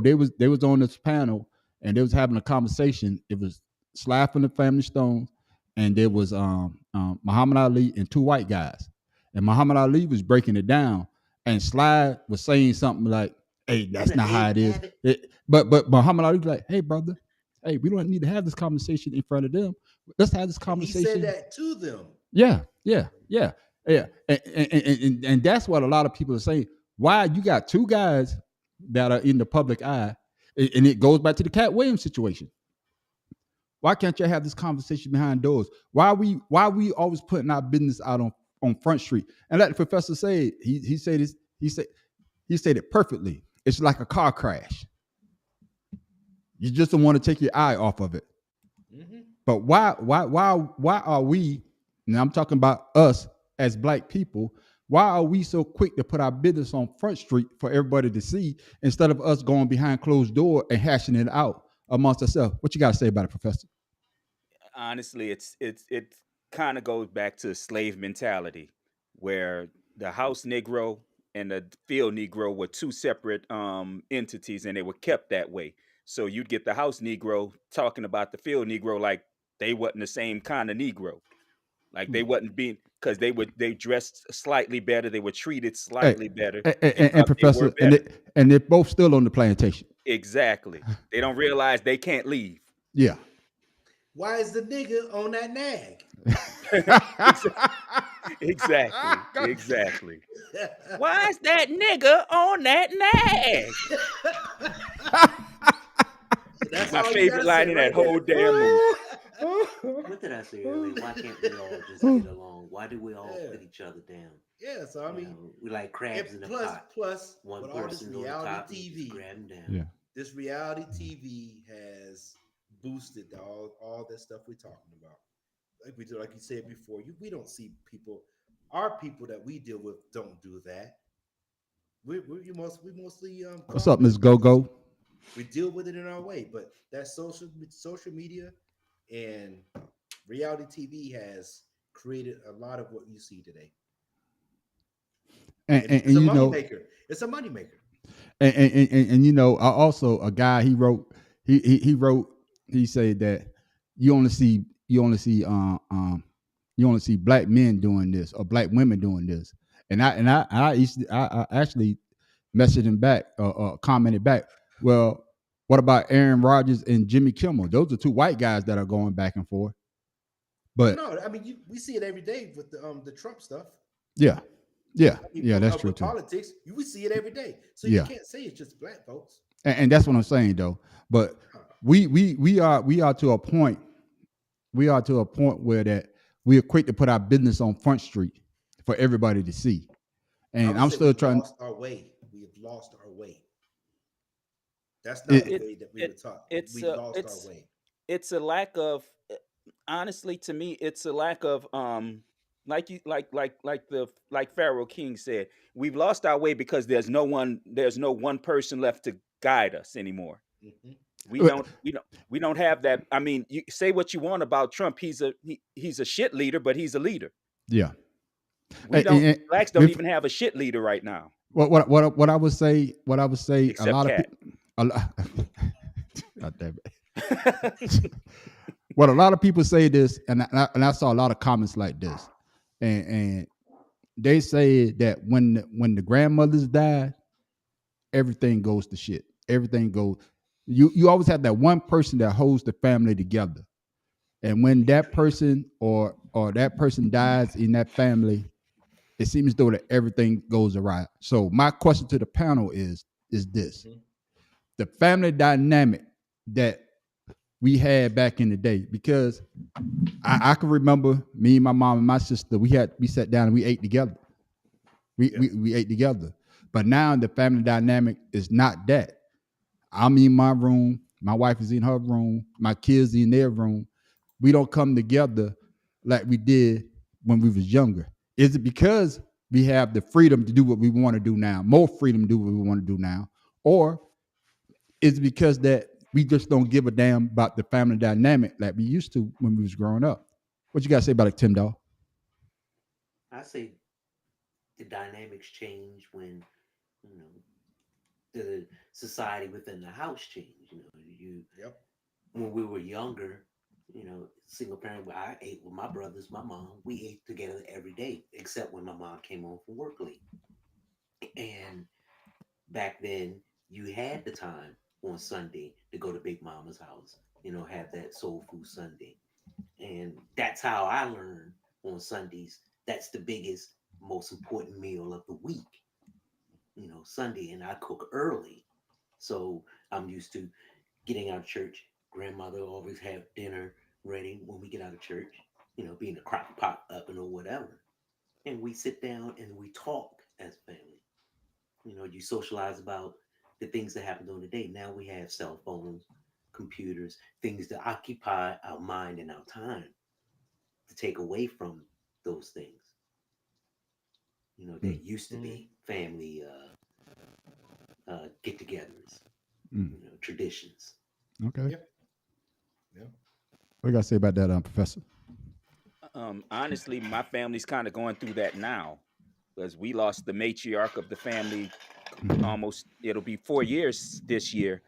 they was on this panel and they was having a conversation. It was Sly from the Family Stones, and there was Muhammad Ali and two white guys. And Muhammad Ali was breaking it down, and Sly was saying something like, "Hey, Well, that's not there how it you is." have it. But Muhammad Ali was like, "Hey, brother, hey, we don't need to have this conversation in front of them. Let's have this And he said conversation." that to them. Yeah, yeah, yeah, yeah. And that's what a lot of people are saying. Why you got two guys that are in the public eye, and it goes back to the Cat Williams situation. Why can't you have this conversation behind doors? Why we always putting our business out on Front Street? And like the professor said, he said this, he said it perfectly. It's like a car crash. You just don't want to take your eye off of it. Mm-hmm. But why are we, and I'm talking about us as black people, why are we so quick to put our business on Front Street for everybody to see instead of us going behind closed door and hashing it out amongst ourselves? What you got to say about it, Professor? Honestly, it kind of goes back to slave mentality, where the house Negro and the field Negro were two separate entities, and they were kept that way. So you'd get the house Negro talking about the field Negro like they wasn't the same kind of Negro, like they wasn't being, because they dressed slightly better, they were treated Hey, slightly better, and and thought they were Professor, better. and they're both still on the plantation. Exactly. They don't realize they can't leave. Yeah. Why is the nigga on that nag? Exactly. Exactly. Why is that nigga on that nag? That's My all you favorite gotta line say in right that whole there. damn movie. What did I say earlier? Why can't we all just get along? Why do we all Yeah. put each other down? Yeah, so I You mean, know, we like crabs in a plus pot. plus One with all this person on the reality top, and you just TV, grab them down. Yeah. this reality TV has boosted all that stuff we're talking about. Like we do, like you said before, we don't see people. Our people that we deal with don't do that. We mostly What's calm up, Miss and Go collected. Go? We deal with it in our way, but that social media and reality TV has created a lot of what you see today, And, and and, it's and a you money know, maker. It's a money maker. and you know, also a guy he wrote, he wrote, he said that you only see you only see you only see black men doing this or black women doing this. I actually messaged him back, commented back. Well, what about Aaron Rodgers and Jimmy Kimmel? Those are two white guys that are going back and forth. Well, But no, I mean we see it every day with the Trump stuff. yeah, yeah, I mean, yeah, that's true with too. politics, we see it every day. So you Yeah, can't say it's just black folks. and that's what I'm saying though. But we are to a point. We are to a point where that we are quick to put our business on Front Street for everybody to see. I And would I'm say still we've trying. lost our way. We have lost our way. That's not the It, It way that we were it taught. it's We lost our way. it's a lack of, honestly, to me it's a lack of, like you like Pharaoh King said, we've lost our way because there's no one person left to guide us anymore. Hmm. We don't have that. I mean, you say what you want about Trump, he's a shit leader, but he's a leader. yeah. We don't Blacks don't Bef- even have a shit leader right now, what I would say, a except lot of Cat. people, God damn it. What a lot of people say this, and I saw a lot of comments like this, and they say that when the grandmothers die, everything goes to shit. Everything goes. You always have that one person that holds the family together, and when that person or that person dies in that family, it seems as though that everything goes awry. So my question to the panel is this: Hmm. the family dynamic that we had back in the day, because I can remember me and my mom and my sister, we sat down and we ate together. Yeah. We ate together. But now the family dynamic is not that. I'm in my room, my wife is in her room, my kids in their room. We don't come together like we did when we was younger. Is it because we have the freedom to do what we want to do now, more freedom to do what we want to do now, or is it because that we just don't give a damn about the family dynamic like we used to when we was growing up? What you got to say about it, Tim Doll? I say the dynamics change when you know the society within the house changed. You know, Yep. when we were younger, Single parent. I ate with my brothers, my mom. We ate together every day, except when my mom came home from work late. And back then, you had the time on Sunday to go to Big Mama's house. Have that soul food Sunday, and that's how I learned on Sundays. That's the biggest, most important meal of the week. Sunday, and I cook early, so I'm used to getting out of church. Grandmother always have dinner ready when we get out of church. Being a crock pot oven or whatever, and we sit down and we talk as family. You socialize about the things that happen during the day. Now we have cell phones, computers, things that occupy our mind and our time to take away from those things. That used to be family get-togethers, traditions. Okay. Yep. Yep. What you got to say about that, Professor? Honestly, my family's kind of going through that now because we lost the matriarch of the family almost, it'll be 4 years this year.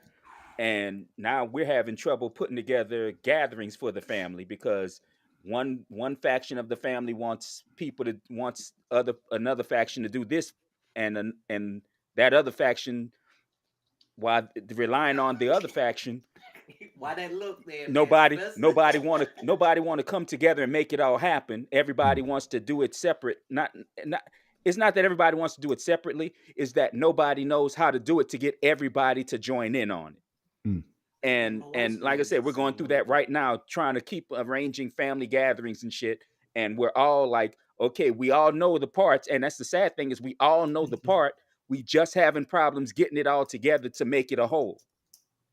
And now we're having trouble putting together gatherings for the family because one faction of the family wants another faction to do this, and that other faction, while relying on the other faction, Why that look there, man, nobody Professor? nobody want to come together and make it all happen. Everybody wants to do it separate. Not it's not that everybody wants to do it separately, it's that nobody knows how to do it to get everybody to join in on it. Mm. And like I said, we're going through that right now, trying to keep arranging family gatherings and shit. And we're all like, okay, we all know the parts, and that's the sad thing is we all know the part. We just having problems getting it all together to make it a whole.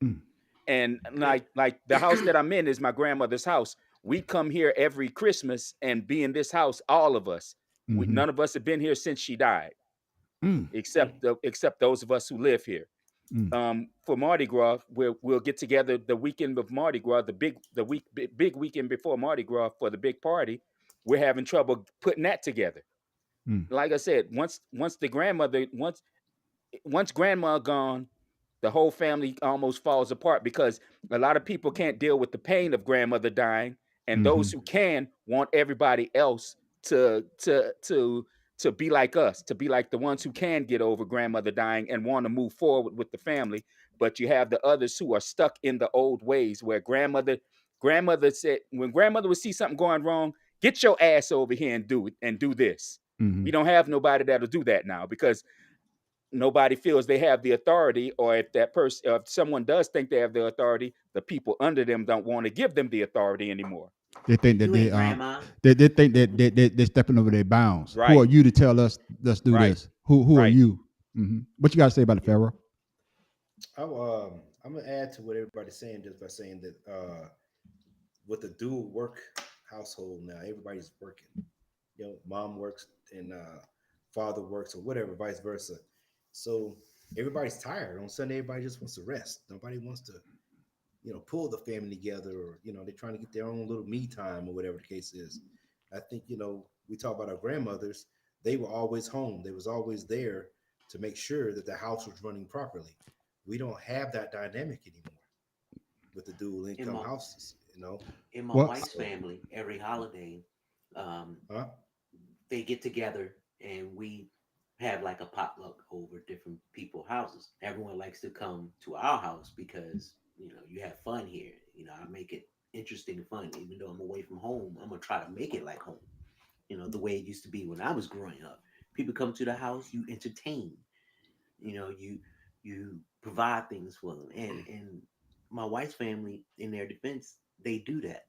Mm. And like the house that I'm in is my grandmother's house. We come here every Christmas and be in this house, all of us. Mm-hmm. None of us have been here since she died, Mm. except those of us who live here. Mm. For Mardi Gras, we'll get together the weekend of Mardi Gras, big weekend before Mardi Gras for the big party. We're having trouble putting that together. Mm. Like I said, once grandma gone, the whole family almost falls apart because a lot of people can't deal with the pain of grandmother dying, and those who can want everybody else to be like us, to be like the ones who can get over grandmother dying and want to move forward with the family. But you have the others who are stuck in the old ways where grandmother said when grandmother would see something going wrong, get your ass over here and do it and do this. Mm-hmm. We don't have nobody that'll do that now because nobody feels they have the authority, or if that person, if someone does think they have the authority, the people under them don't want to give them the authority anymore. They think that You ain't grandma. they think that they're stepping over their bounds. Right. Who are you to tell us let's do Right. this? Who are Right. you? Mm-hmm. What you got to say about it, Pharaoh? I'm gonna add to what everybody's saying just by saying that with the dual work household now, everybody's working. Mom works and father works or whatever, vice versa. So everybody's tired on Sunday. Everybody just wants to rest. Nobody wants to, pull the family together, or they're trying to get their own little me time or whatever the case is. I think we talk about our grandmothers. They were always home. They was always there to make sure that the house was running properly. We don't have that dynamic anymore with the dual income houses. In my What? wife's family, every holiday, Huh? they get together and we have like a potluck over different people's houses. Everyone likes to come to our house because you have fun here. I make it interesting and fun. Even though I'm away from home, I'm gonna try to make it like home. The way it used to be when I was growing up. People come to the house, you entertain. You provide things for them. And my wife's family, in their defense, they do that.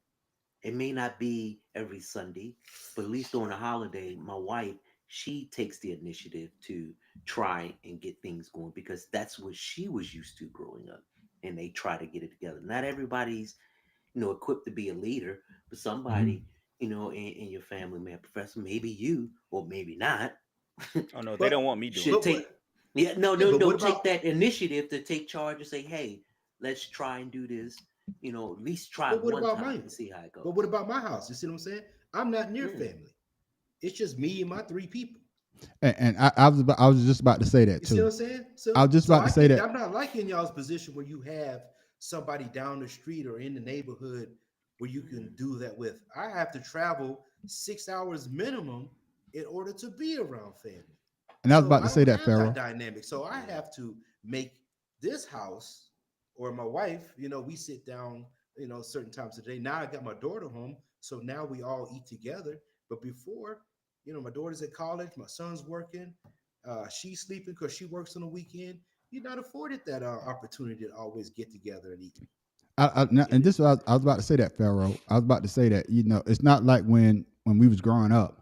It may not be every Sunday, but at least on a holiday, my wife, she takes the initiative to try and get things going because that's what she was used to growing up. And they try to get it together. Not everybody's, equipped to be a leader, but somebody, in your family, man, professor, maybe you, or maybe not. Oh no, they don't want me doing Should it. take, yeah, no, Yeah, but what take about- that initiative to take charge and say, hey, let's try and do this. At least try But what one about time mine? and see how it goes. But what about my house? You see what I'm saying? I'm not near family. It's just me and my 3 people. And I was just about to say that You too. see what I'm saying? So I was just about to say that. I'm not like in y'all's position where you have somebody down the street or in the neighborhood where you can do that with. I have to travel 6 hours minimum in order to be around family. And I was So about to I say don't that, have that Pharaoh. dynamic. So I have to make this house or my wife, we sit down, certain times of the day. Now I got my daughter home. So now we all eat together. But before, my daughter's at college, my son's working, she's sleeping because she works on the weekend. You're not afforded that opportunity to always get together and eat. And this was, I was about to say that, Pharaoh. I was about to say that, it's not like when we was growing up.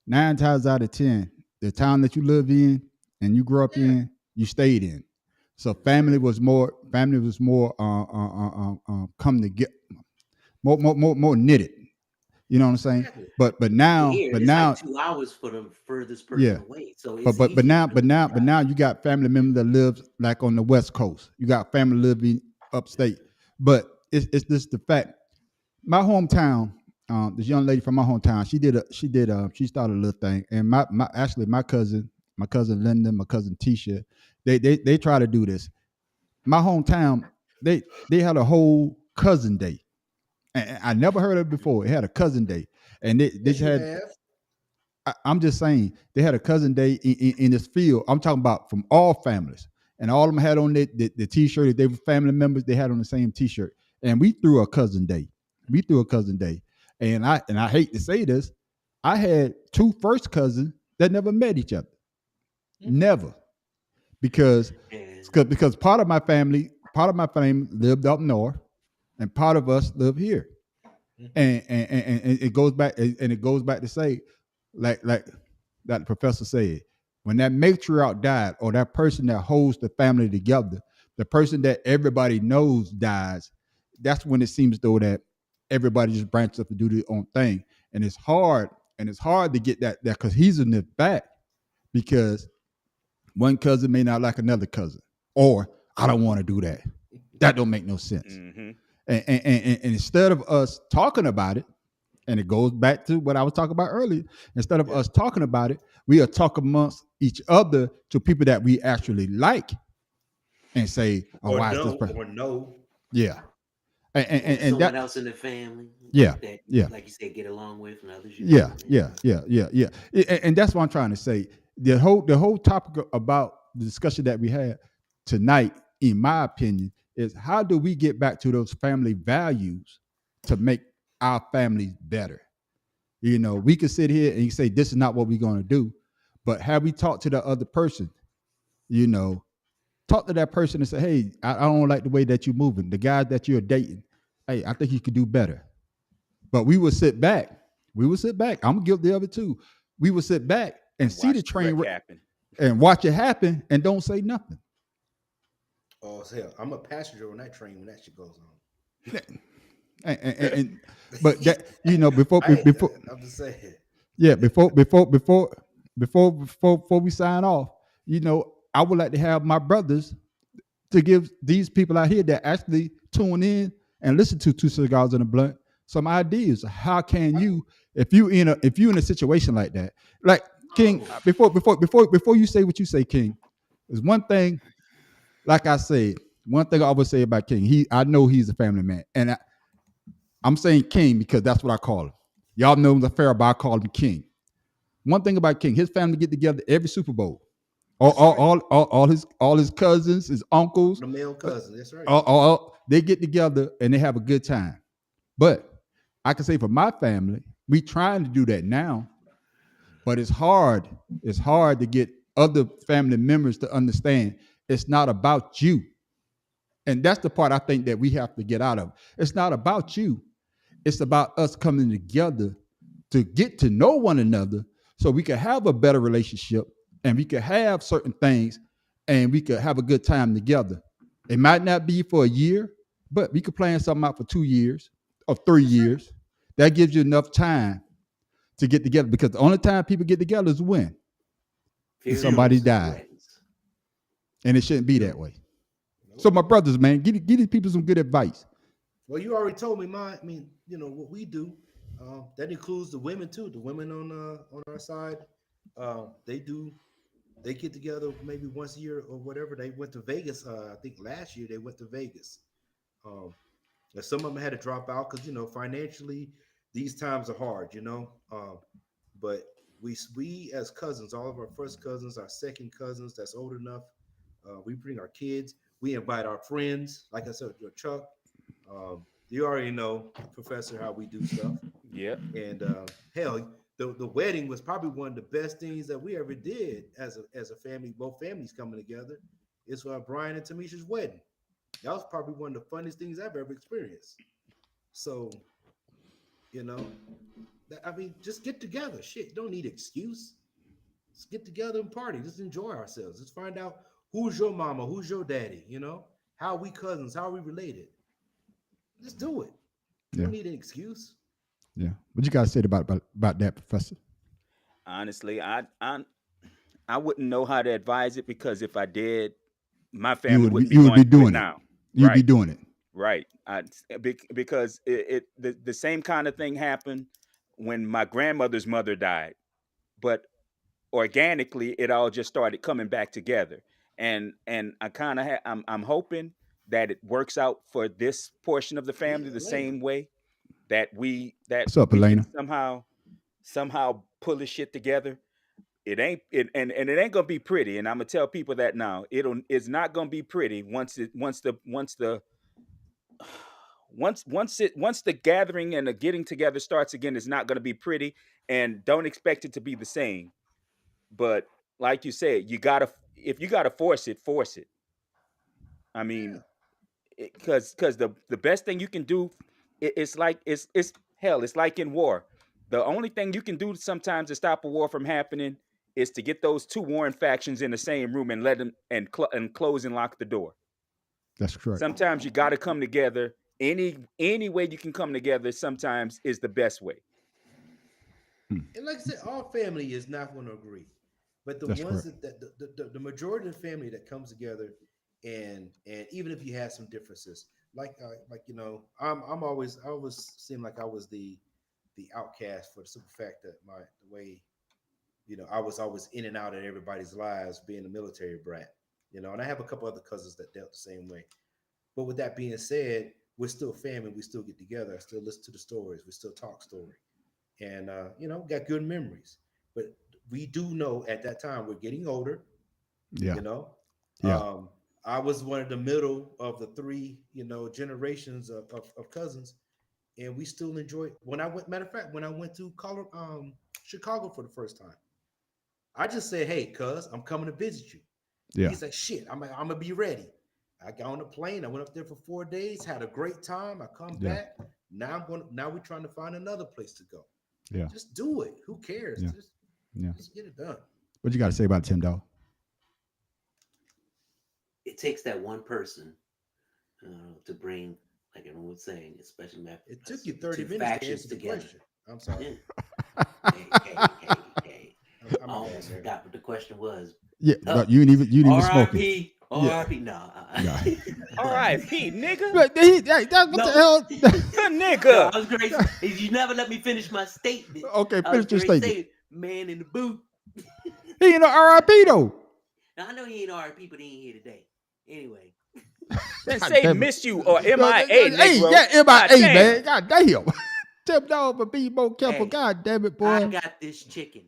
9 times out of 10, the town that you live in and you grew up Yeah, in, you stayed in. So that's right. family was more come to get more knitted. You know what I'm saying? Exactly. But Well, now, here but it's like now, 2 hours for the furthest person yeah. away, so But it's but but easier now for but them to now but drive. now you got family members that lives like on the West Coast. You got family living upstate. But it's just the fact. My hometown, this young lady from my hometown, she started a little thing. And my cousin Linda, my cousin Tisha, they try to do this. My hometown, they had a whole cousin day. And I never heard of it before. It had a cousin day. And they Yes, just you had have. I'm just saying they had a cousin day in this field. I'm talking about from all families, and all of them had on the t-shirt. If they were family members, they had on the same t-shirt. And we threw a cousin day. We threw a cousin day, and I hate to say this, I had two first cousins that never met each other, Hmm. never, because And because part of my family lived up north, and part of us live here, Hmm. and it goes back and it goes back to say, like that the professor said, when that matriarch died or that person that holds the family together, the person that everybody knows dies, that's when it seems though that everybody just branches up to do their own thing, and it's hard to get that cohesiveness back because one cousin may not like another cousin, or I don't want to do that. That don't make no sense. Mm-hmm. And instead of us talking about it, and it goes back to what I was talking about earlier. Instead of Yeah. us talking about it, we are talking amongst each other to people that we actually like and say, "Oh, Or why is this no, person?" or no. Yeah, and, and, or and and someone that, else in the family yeah, that, yeah, like you said, get along with, and others you yeah, don't. yeah, yeah, yeah, yeah. And that's what I'm trying to say. The whole topic about the discussion that we had tonight, in my opinion, is how do we get back to those family values to make our families better? We could sit here and you say this is not what we're going to do, but have we talked to the other person? You know, talk to that person and say, "Hey, I don't like the way that you're moving. The guy that you're dating, hey, I think you could do better." But we would sit back. We would sit back. I'm guilty of it too. We would sit back and And see the watch the train wreck happen. and watch it happen and don't say nothing. Oh, hell, I'm a passenger on that train when that shit goes And on. but that before I, before I'm just saying. yeah, before we sign off, I would like to have my brothers to give these people out here that actually tune in and listen to Two Cigars and a Blunt some ideas. How can you, if you in a situation like that, like King, Oh, before you say what you say, King, there's one thing, like I said, one thing I always say about King, I know he's a family man, and I'm saying King because that's what I call him. Y'all know the fair, but I call him King. One thing about King, his family get together every Super Bowl. All, That's all, right. all his cousins, his uncles, The male cousin. That's right. they get together and they have a good time. But I can say for my family, we trying to do that now, but it's hard. It's hard to get other family members to understand it's not about you. And that's the part I think that we have to get out of. It's not about you. It's about us coming together to get to know one another so we can have a better relationship and we can have certain things and we could have a good time together. It might not be for a year, but we could plan something out for 2 years or three That's right. years. That gives you enough time to get together because the only time people get together is when somebody funerals and died. weddings. And it shouldn't be No, that way. So no. my brothers, man, give these people some good advice. Well, you already told me what we do. That includes the women too. The women on our side, they do. They get together maybe once a year or whatever. They went to Vegas. I think last year they went to Vegas. Um, And some of them had to drop out because financially, these times are hard. But we as cousins, all of our first cousins, our second cousins that's old enough, we bring our kids. We invite our friends. Like I said, your Chuck. You already know, Professor, how we do stuff. Yep. And hell, the wedding was probably one of the best things that we ever did as a family. Both families coming together. It's Brian and Tamisha's wedding. That was probably one of the funniest things I've ever experienced. So, you know, I mean, just get together. Shit, don't need excuse. Let's get together and party. Just enjoy ourselves. Let's find out who's your mama, who's your daddy. How we cousins, how we related. Let's do it. You Yeah, don't need an excuse. yeah. What you guys said about that, Professor? Honestly, I wouldn't know how to advise it because if I did, my You family would be, wouldn't be you would going be through it doing it. now. You'd be Right. doing it. Right. Because the same kind of thing happened when my grandmother's mother died, but organically it all just started coming back together. And I kind of I'm hoping that it works out for this portion of the Yeah, family the Elena. same way that What's up, we can Elena? somehow pull this shit together. It ain't it and it ain't gonna be pretty, and I'm gonna tell people that now. It's not gonna be pretty once the gathering and the getting together starts again. It's not gonna be pretty, and don't expect it to be the same. But like you said, if you gotta force it. I Yeah. mean, because the best thing you can do, it's like it's hell. It's like in war. The only thing you can do sometimes to stop a war from happening is to get those two warring factions in the same room and let them and close and lock the door. That's correct. Sometimes you got to come together. Any way you can come together sometimes is the best way. Hmm. And like I said, all family is not going to agree, but the That's ones correct. the majority of the family that comes together, and even if you have some differences, I always seem like I was the outcast for the simple fact that the way I was always in and out of everybody's lives, being a military brat, and I have a couple other cousins that dealt the same way. But with that being said, we're still family. We still get together. I still listen to the stories. We still talk story, and got good memories. But we do know at that time we're getting older. Yeah, You know, yeah. um, I was one of the middle of the three generations of cousins, and we still enjoy. When I went, matter of fact, when I went to Chicago for the first time, I just said, "Hey, cuz, I'm coming to visit you." Yeah. He's like, "Shit, I'm gonna be ready." I got on the plane. I went up there for 4 days, had a great time. I come Yeah. back. Now we're trying to find another place to go. Yeah. Just do it. Who cares? Yeah. Yeah. Just get it done. What you got to say about Tim, dog? It takes that one person to bring, like everyone was saying, especially It took you 30 two minutes to factions answer the together. question. I'm sorry. Hey. I'm I a almost bad man. forgot what the question was. Yeah, you ain't even smoking. R.I.P. Yeah. R.I.P. No. Yeah. R.I.P. nigga. But hey, what No. the hell? No, Nigga. I was great. You never let me finish my statement. Okay, I was finish your great statement. saying, man in the booth. He ain't no RIP though. Now I know he ain't R.I.P., but he ain't here today. Anyway. Then God say damn it. miss you or Hey, MIA, Negro. yeah, God MIA, damn. man. God damn. Tim, dog, but be more careful. Hey, God damn it, I boy. got this chicken.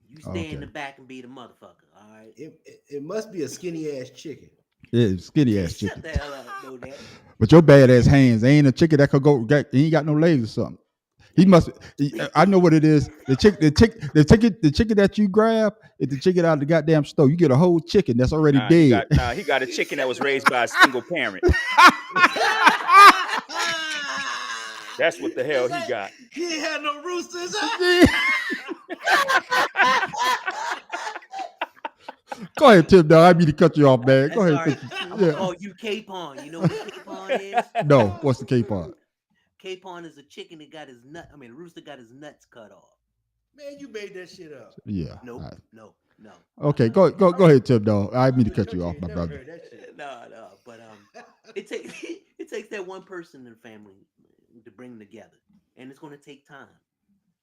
You stay in the Okay. back and be the motherfucker, all right? It must be a skinny ass chicken. Yeah, skinny ass Shut chicken. the hell up, know that. But your bad ass hands. They ain't a chicken that could go. He ain't got no legs or something. He must. I know what it is. The chicken that you grab is the chicken out of the goddamn store. You get a whole chicken that's already dead. He got a chicken that was raised by a single parent. That's what the hell he got. He ain't had no roosters. Go ahead, Tim. Dog. I mean to cut you off, man. That's Go ahead. all right. I'm gonna call you Capon. You know what Capon is? No, what's the capon? Capon is a chicken that got his nut. I mean, a rooster got his nuts cut off. Man, you made that shit up. Yeah. Nope. all right. No. Okay, go ahead, Tim. Dog. I didn't mean to cut you off, my Never brother. heard that shit. No. But it takes that one person in the family to bring them together, and it's going to take time.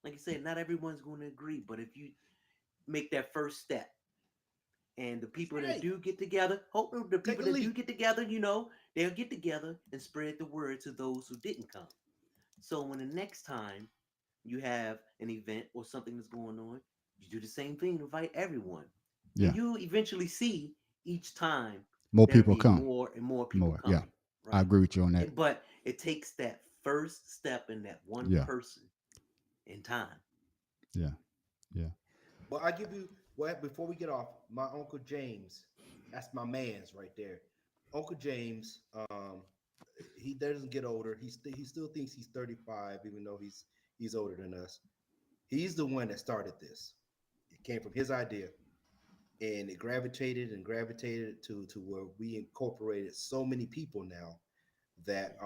Like you said, not everyone's going to agree, but if you make that first step And the people that right. do get together, hope the Take people a that do leap. get together, you know, they'll get together and spread the word to those who didn't come. So when the next time you have an event or something that's going on, you do the same thing, invite everyone. Yeah. And you eventually see each time More there'll people be come. more and more people More. Yeah. coming, I right? agree with you on that. But it takes that first step in that one Yeah. person in time. Yeah. Yeah. Well, I give you what before we get off. My uncle James, that's my man's right there. Uncle James, he doesn't get older. He still thinks he's 35, even though he's older than us. He's the one that started this. It came from his idea, and it gravitated and gravitated to where we incorporated so many people now that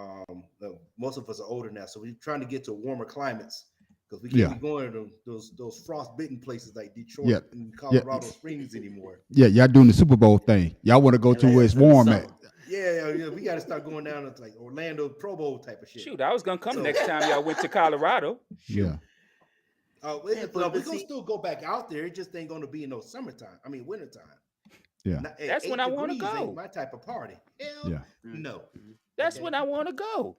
most of us are older now, so we're trying to get to warmer climates because we can't Yeah. be going to those frost-bitten places like Detroit Yeah. and Yeah. Colorado Springs anymore. Yeah. Y'all doing the Super Bowl thing. Y'all want to go to LA where is it's in the warm at. summer. Yeah, we got to start going down to like Orlando Pro Bowl type of shit. Shoot, I was gonna come So, next time y'all went to Colorado. Yeah. Yeah, no, we're but gonna see, still go back out there. It just ain't gonna be in no summertime. I mean, wintertime. Yeah. Hey, That's when I want to 8 degrees ain't go. my type of party. Hell Yeah. no. That's Okay. when I want to go.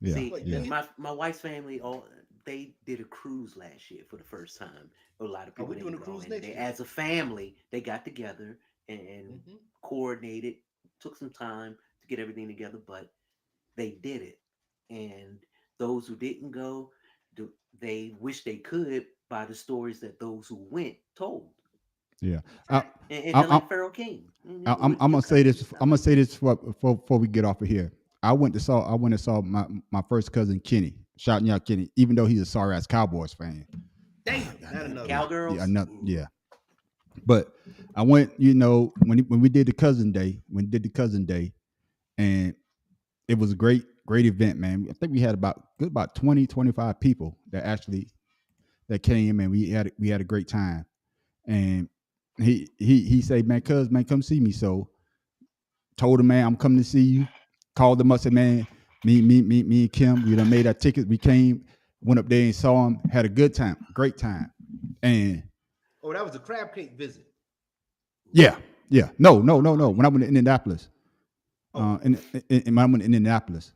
Yeah. see, But Yeah. my wife's family, all they did a cruise last year for the first time. A lot of Are people we doing didn't a go, cruise and next they, year? as a family, they got together and Mhm. coordinated. Took some time to get everything together, but they did it. And those who didn't go, they wish they could by the stories that those who went told. Yeah. I, Fact. And I, just I, like Pharaoh King, I'm your gonna say cousin, this. stuff I'm gonna like say that. this before we get off of here. I went and saw my first cousin Kenny, shouting out Kenny, even though he's a sorry ass Cowboys fan. Damn, not another Yeah, one. yeah, Cowgirls. not, Ooh. yeah. But I went, when we did the cousin day, and it was a great event, man. I think we had about 20, 25 people that came, and we had a great time. And he said, man, cuz man, come see me. So told him, man, I'm coming to see you. Called him up, said, man, me and Kim, we done made our tickets. We came, went up there and saw him, had a good time, great time. And Oh, that was a crab cake visit. yeah, yeah. No. When I went to Indianapolis, Oh, when I went to Indianapolis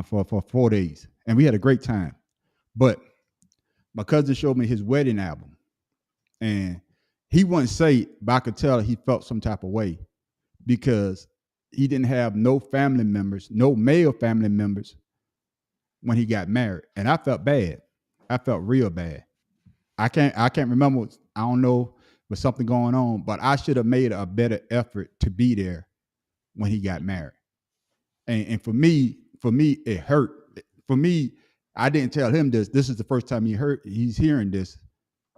for 4 days, and we had a great time. But my cousin showed me his wedding album, and he wouldn't say it, but I could tell he felt some type of way because he didn't have no family members, no male family members when he got married, and I felt bad. I felt real bad. I can't remember. I don't know, with something going on, but I should have made a better effort to be there when he got married. And for me, it hurt. For me, I didn't tell him this. This is the first time he's hearing this.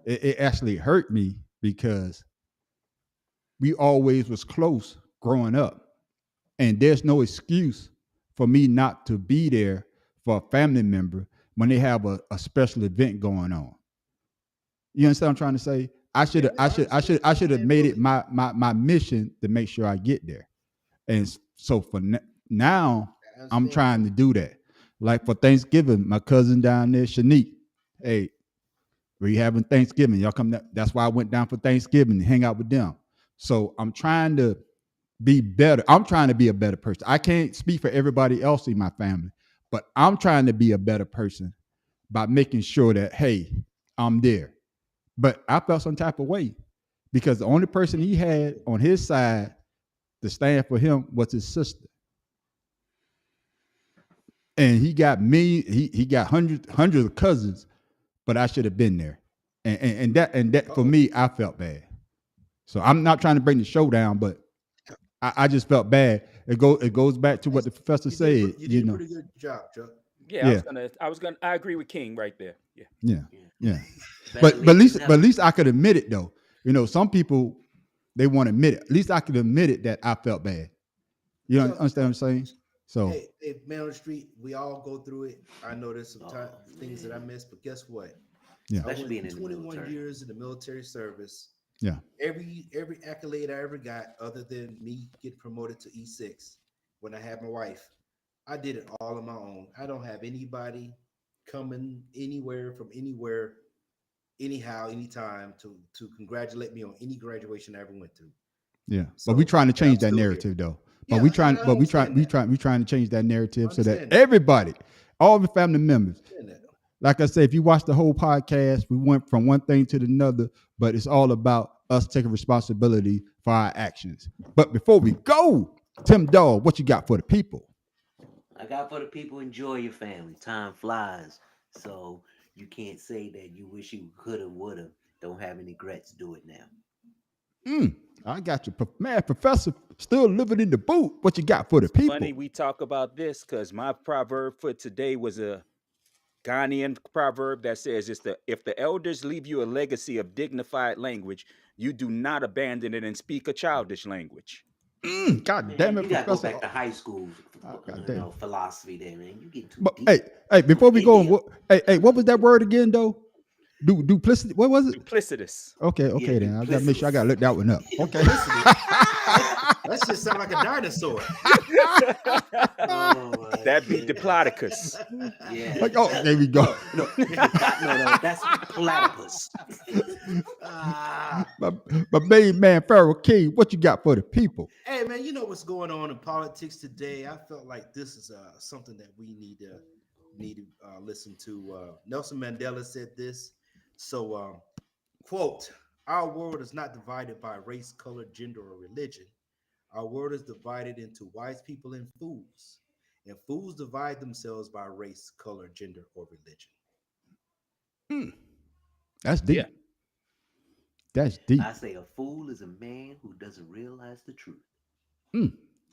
It actually hurt me because we always was close growing up. And there's no excuse for me not to be there for a family member when they have a special event going on. You understand what I'm trying to say? I should yeah, have no, I understand. I should have Man, made it fully. my mission to make sure I get there. And so now I I'm understand trying fully. to do that. Like for Thanksgiving, my cousin down there, Shanique, hey, we having Thanksgiving. Y'all come down. That's why I went down for Thanksgiving to hang out with them. So I'm trying to be better. I'm trying to be a better person. I can't speak for everybody else in my family, but I'm trying to be a better person by making sure that, hey, I'm there. But I felt some type of way because the only person he had on his side to stand for him was his sister. And he got he got hundreds of cousins, but I should have been there. And that for Uh-oh. me, I felt bad. So I'm not trying to bring the show down, but I just felt bad. It goes back to what the professor said, You did a pretty good job, Chuck. Yeah, Yeah, I agree with King right there. Yeah. yeah, Yeah. yeah. Better But at late than least but at never. least I could admit it though. Some people they want to admit it. At least I could admit it that I felt bad. You know, Chuck, understand what I'm saying? So hey, man on the street, we all go through it. I know there's some Oh things that I man, missed, but guess what? yeah, I especially went being in the 21 military. years in the military service. yeah, Every accolade I ever got, other than me getting promoted to E6 when I had my wife, I did it all on my own. I don't have anybody coming anywhere from anywhere, anyhow, anytime to congratulate me on any graduation I ever went to. Yeah, So, but we trying to but I'm change that still here. narrative though. Yeah, But we I trying understand that. we trying to change that narrative so that Understand that. everybody, all the family members, Understand that. like I said, if you watch the whole podcast, we went from one thing to another, but it's all about us taking responsibility for our actions. But before we go, Tim Dog, what you got for the people? I got for the people, enjoy your family. Time flies. So you can't say that you wish you coulda, woulda. Don't have any regrets. Do it now. I got you. Man, Professor, still living in the boot. What you got for the people? Funny we talk about this because my proverb for today was a Ghanaian proverb that says, if the elders leave you a legacy of dignified language, you do not abandon it and speak a childish language. God Man, damn it, you gotta go Professor. back to high school, God damn. philosophy there, man. You get too But deep. hey, before we go, what was that word again though? Duplicity. What was it? Duplicitous. Okay, Yeah, then I gotta make sure I gotta look that one up. Okay. That shit sound like a dinosaur. That'd be Diplodocus. Yeah. Like, oh, there we go. No, that's platypus. My main man, Pharaoh King, what you got for the people? Hey man, you know what's going on in politics today? I felt like this is something that we need to listen to. Nelson Mandela said this. So, quote: "Our world is not divided by race, color, gender, or religion. Our world is divided into wise people and fools, and fools divide themselves by race, color, gender, or religion." That's deep. Yeah. That's deep. I say a fool is a man who doesn't realize the truth.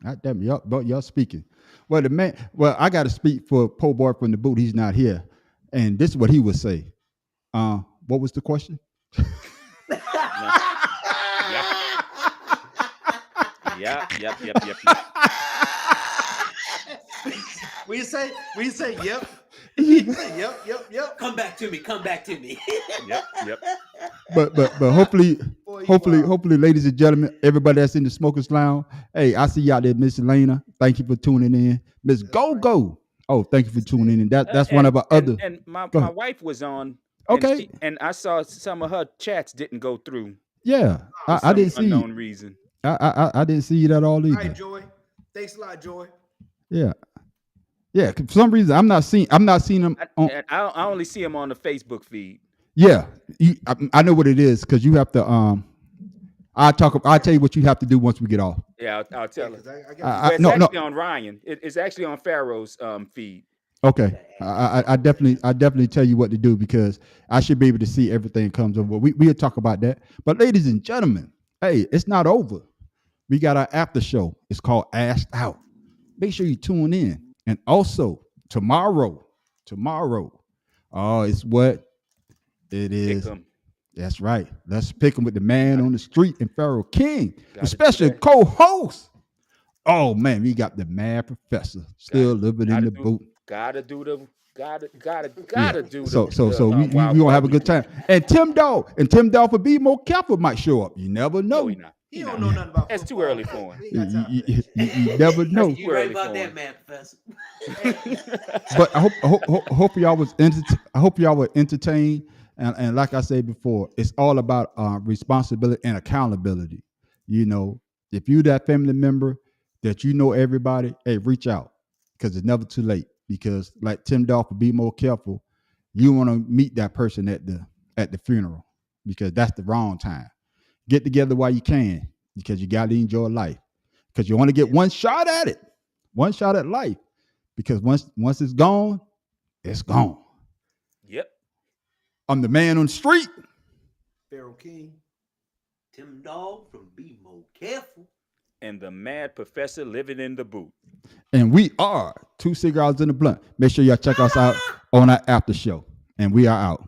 God damn, y'all speaking. Well, I got to speak for Po Boy from the boot. He's not here, and this is what he would say. What was the question? Yep. We say, yep. You say, yep. Come back to me. Yep. But hopefully, ladies and gentlemen, everybody that's in the smokers lounge. Hey, I see you out there, Miss Elena. Thank you for tuning in, Miss Go. Oh, thank you for tuning in. That's one of our other. And my ahead. wife was on. Okay. And I saw some of her chats didn't go through. Yeah, For I didn't some see. unknown reason. I didn't see it at all All either. right, Joy. Thanks a lot, Joy. Yeah. For some reason I'm not seeing them on. I only see him on the Facebook feed. Yeah, I know what it is because you have to. I'll tell you what you have to do once we get off. Yeah, I'll tell her. I It's actually on Ryan. It's actually on Pharaoh's feed. Okay, I definitely tell you what to do because I should be able to see everything comes over. We'll talk about that. But ladies and gentlemen, hey, it's not over. We got our after show. It's called Asked Out. Make sure you tune in. And also tomorrow, it's what it is. Pick 'em. That's right. Let's pick him with the man on the street and Pharaoh King, the Gotta special do that. co-host. Oh man, we got the mad professor still living in the boot. Gotta do the. So we gonna have a good time. And Tim Dog for Be More Careful might show up. You never know. No, he not. He don't know nothing about That's too football. early for him. He ain't got time for that. You never know. You right about that, man, Professor. But I hope y'all were entertained. And like I said before, it's all about responsibility and accountability. You know, if you that family member that you know everybody, hey, reach out because it's never too late. Because like Tim Dolph, Be More Careful, you want to meet that person at the funeral because that's the wrong time. Get together while you can because you got to enjoy life because you want to get one shot at it, one shot at life because once it's gone, it's gone. Yep. I'm the man on the street. Pharaoh King. Tim Dog from Be More Careful. And the mad professor living in the boot. And we are 2 Cigars in the Blunt. Make sure y'all check us out on our after show. And we are out.